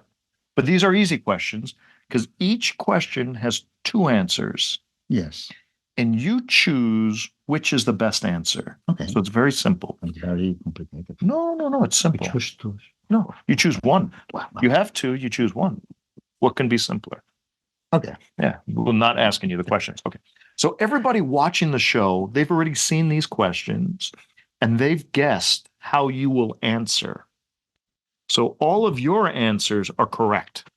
A: But these are easy questions because each question has 2 answers.
B: Yes.
A: And you choose which is the best answer.
B: Okay.
A: So it's very simple.
B: It's very complicated.
A: No, it's simple.
B: We choose two.
A: No, you choose one.
B: Wow.
A: You have 2, you choose one. What can be simpler?
B: Okay.
A: Yeah, we're not asking you the questions. Okay. So everybody watching the show, they've already seen these questions and they've guessed how you will answer. So all of your answers are correct.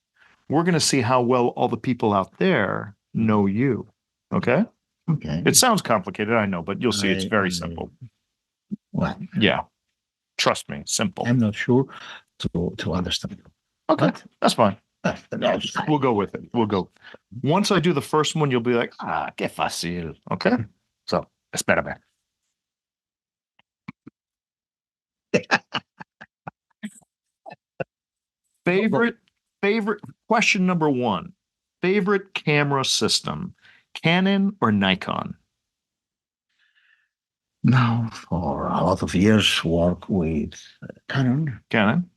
A: We're going to see how well all the people out there know you. Okay?
B: Okay.
A: It sounds complicated, I know, but you'll see it's very simple.
B: Well,
A: Yeah. Trust me, simple.
B: I'm not sure to understand.
A: Okay,
B: But
A: that's fine.
B: that's fine.
A: We'll go with it. We'll go. Once I do the first one, you'll be like, qué fácil. Okay? So, espérame. Favorite question number 1. Favorite camera system, Canon or Nikon?
B: Now, for a lot of years, work with Canon.
A: Canon.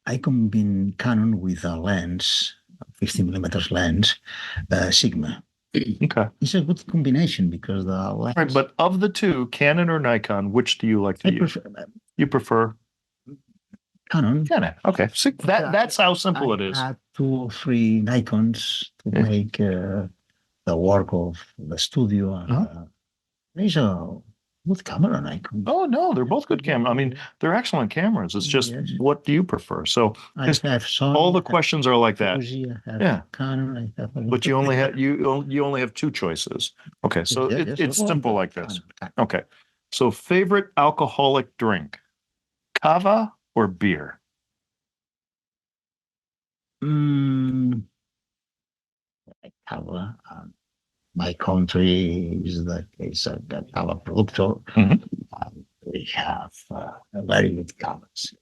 B: I combine Canon with a lens, 50 millimeters lens, Sigma.
A: Okay.
B: It's a good combination because the lens.
A: Right, but of the 2, Canon or Nikon, which do you like to
B: I
A: use?
B: prefer
A: You prefer
B: Canon.
A: Canon. Okay. See, that's how simple it is.
B: I had 2 or 3 Nikons to
A: Yeah.
B: make the work of the studio. There's a good camera, Nikon.
A: Oh no, they're both good cameras. I mean, they're excellent cameras. It's just
B: Yes.
A: what do you prefer? So
B: I have Sony,
A: all the
B: I have
A: questions are like that.
B: Fuji, I have
A: Yeah.
B: Canon, I have.
A: But you only have you only have 2 choices. Okay, so
B: Yes,
A: it's
B: well,
A: simple like this.
B: Canon.
A: Okay. So favorite alcoholic drink, cava or beer?
B: Cava. My country is the case of the cava productor.
A: Mhm.
B: We have a very good cavas.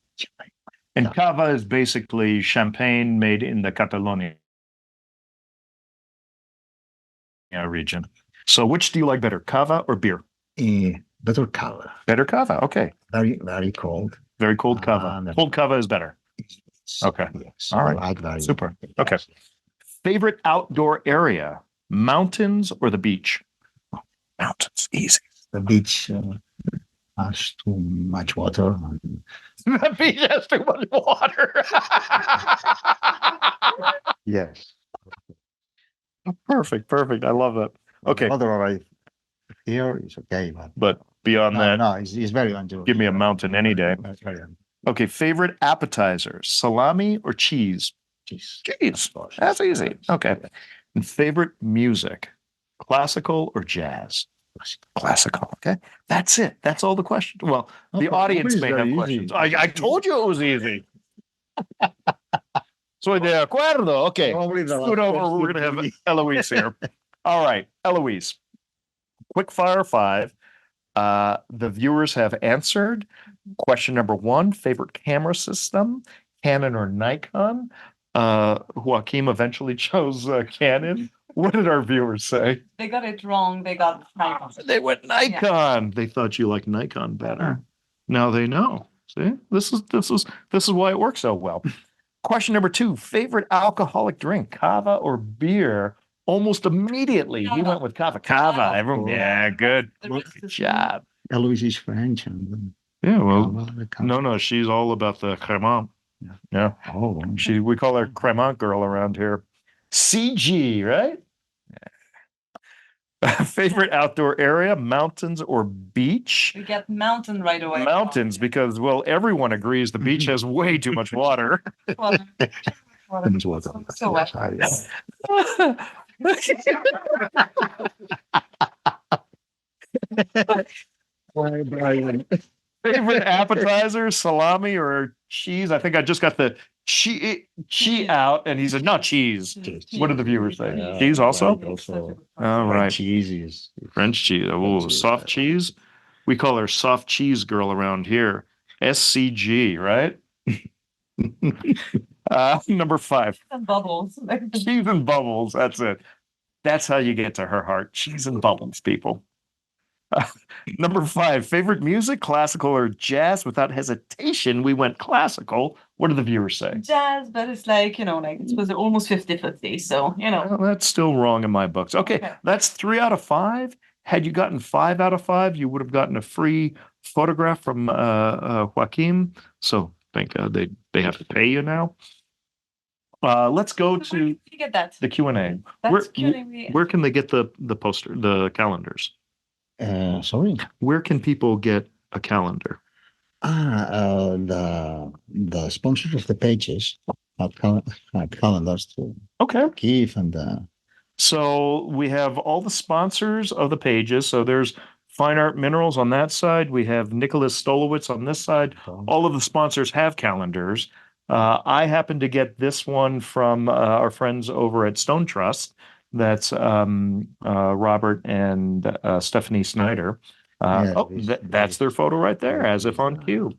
A: And cava is basically champagne made in the Catalonia region. So which do you like better, cava or beer?
B: Better cava.
A: Better cava. Okay.
B: Very, very cold.
A: Very cold cava. Cold cava is better. Okay.
B: Yes.
A: All right.
B: I like very
A: Super.
B: yes.
A: Okay. Favorite outdoor area, mountains or the beach? Mountains, easy.
B: The beach has too much water.
A: The beach has too much water.
B: Yes.
A: Perfect. I love that. Okay.
B: Otherwise, here is okay,
A: But beyond that,
B: no, it's very enjoyable.
A: give me a mountain any day.
B: It's very
A: Okay, favorite appetizers, salami or cheese?
B: cheese.
A: Cheese.
B: Of course.
A: That's easy. Okay. And favorite music, classical or jazz? Classical. Okay. That's it. That's all the questions. Well, the audience may have questions. I told you it was easy. Soy de acuerdo. Okay. Scoot over. We're going to have Eloise here. All right. Eloise, quick fire 5. The viewers have answered. Question number 1, favorite camera system, Canon or Nikon? Joaquim eventually chose Canon. What did our viewers say?
C: They got it wrong. They got Nikon.
A: They went Nikon. They thought you liked Nikon better. Now they know. See, this is why it works so well. Question number 2, favorite alcoholic drink, cava or beer? Almost immediately, he went with cava. Cava. Everyone, yeah, good. Good job.
B: Eloise is French. And
A: Yeah, well, no, she's all about the cremant. Yeah.
B: Oh,
A: We call her cremant girl around here. CG, right? Favorite outdoor area, mountains or beach?
C: We get mountain right away.
A: Mountains, because, well, everyone agrees the beach has way too much water.
C: Water. So wet. Favorite appetizer, salami or cheese? I think I just got the cheese out, and he said, not cheese. What did the viewers say?
B: Yeah,
A: Cheese also?
B: Also,
A: All right.
B: cheese is
A: French cheese. Oh,
B: French cheese,
A: soft cheese. We call her soft cheese girl around here. SCG, right? Number 5.
C: And bubbles.
A: Cheese and bubbles. That's it. That's how you get to her heart. Cheese and bubbles, people. Number 5, favorite music, classical or jazz? Without hesitation, we went classical. What do the viewers say?
C: Jazz, but it's like, it was almost 50-50. So,
A: Well, that's still wrong in my books. Okay, that's 3 out of 5. Had you gotten 5 out of 5, you would have gotten a free photograph from Joaquim. So thank God they have to pay you now. Let's go to
C: you get that.
A: the Q&A.
C: That's
A: Where can they get the poster, the calendars?
B: sorry.
A: Where can people get a calendar?
B: The sponsors of the pages have calendars to
A: Okay.
B: give and
A: So we have all the sponsors of the pages. So there's Fine Art Minerals on that side. We have Nicholas Stolowitz on this side. All of the sponsors have calendars. I happen to get this one from our friends over at Stone Trust. That's Robert and Stephanie Snyder. That's their photo right there, as if on cue.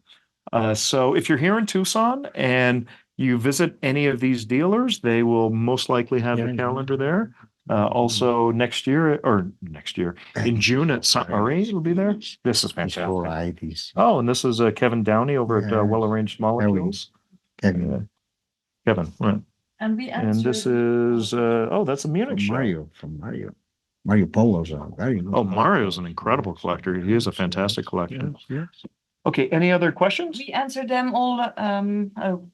A: So if you're here in Tucson and you visit any of these dealers, they will most likely have a calendar there. Also next year, in June at Saint Marie will be there. This is fantastic. Oh, and this is Kevin Downey over at Well Arranged Molecules.
B: Kevin,
A: right.
C: And
A: this is that's a Munich show.
B: Mario Polo's very good.
A: Oh, Mario's an incredible collector. He is a fantastic collector.
B: Yes.
A: Okay, any other questions?
C: we answered them all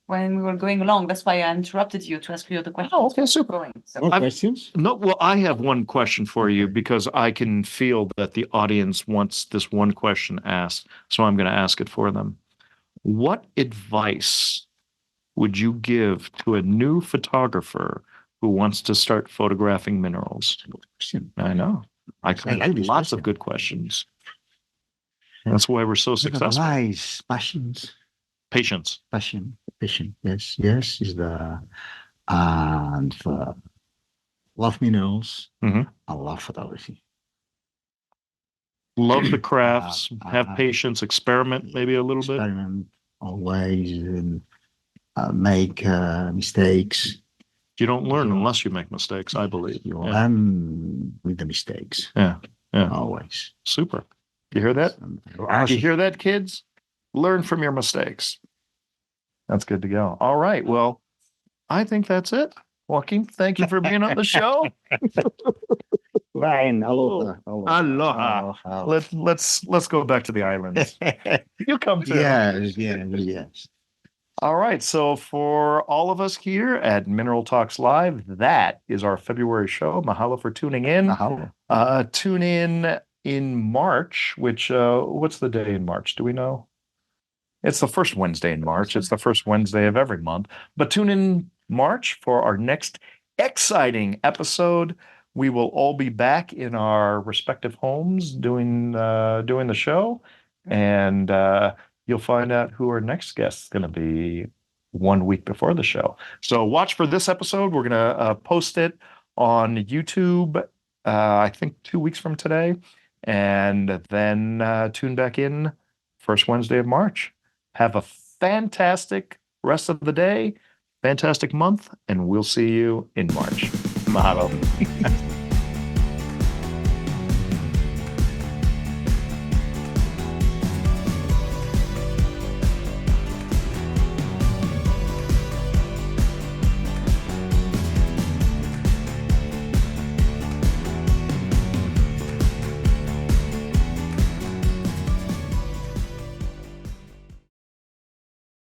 C: when we were going along. That's why I interrupted you to ask you the questions.
A: Oh, okay, super.
B: More questions?
A: No, well, I have one question for you because I can feel that the audience wants this one question asked, so I'm going to ask it for them. What advice would you give to a new photographer who wants to start photographing minerals? I know. I like lots of good questions. That's why we're so successful.
B: Passions.
A: Patience.
B: Passion. Yes, is the and love minerals.
A: Mhm.
B: I love photography.
A: Love the crafts, have patience, experiment maybe a little bit.
B: Experiment always and make mistakes.
A: You don't learn unless you make mistakes, I believe.
B: You learn with the mistakes.
A: Yeah.
B: Always.
A: Super. You hear that? You hear that, kids? Learn from your mistakes. That's good to go. All right. Well, I think that's it. Joaquim, thank you for being on the show.
B: Ryan, aloha.
A: Aloha. Let's go back to the islands. You come too.
B: Yes.
A: All right. So for all of us here at Mineral Talks Live, that is our February show. Mahalo for tuning in.
B: Mahalo.
A: Tune in March, which what's the day in March? Do we know? It's the first Wednesday in March. It's the first Wednesday of every month. But tune in March for our next exciting episode. We will all be back in our respective homes doing the show, and you'll find out who our next guest is going to be 1 week before the show. So watch for this episode. We're going to post it on YouTube, I think 2 weeks from today, and then tune back in first Wednesday of March. Have a fantastic rest of the day, fantastic month, and we'll see you in March. Mahalo.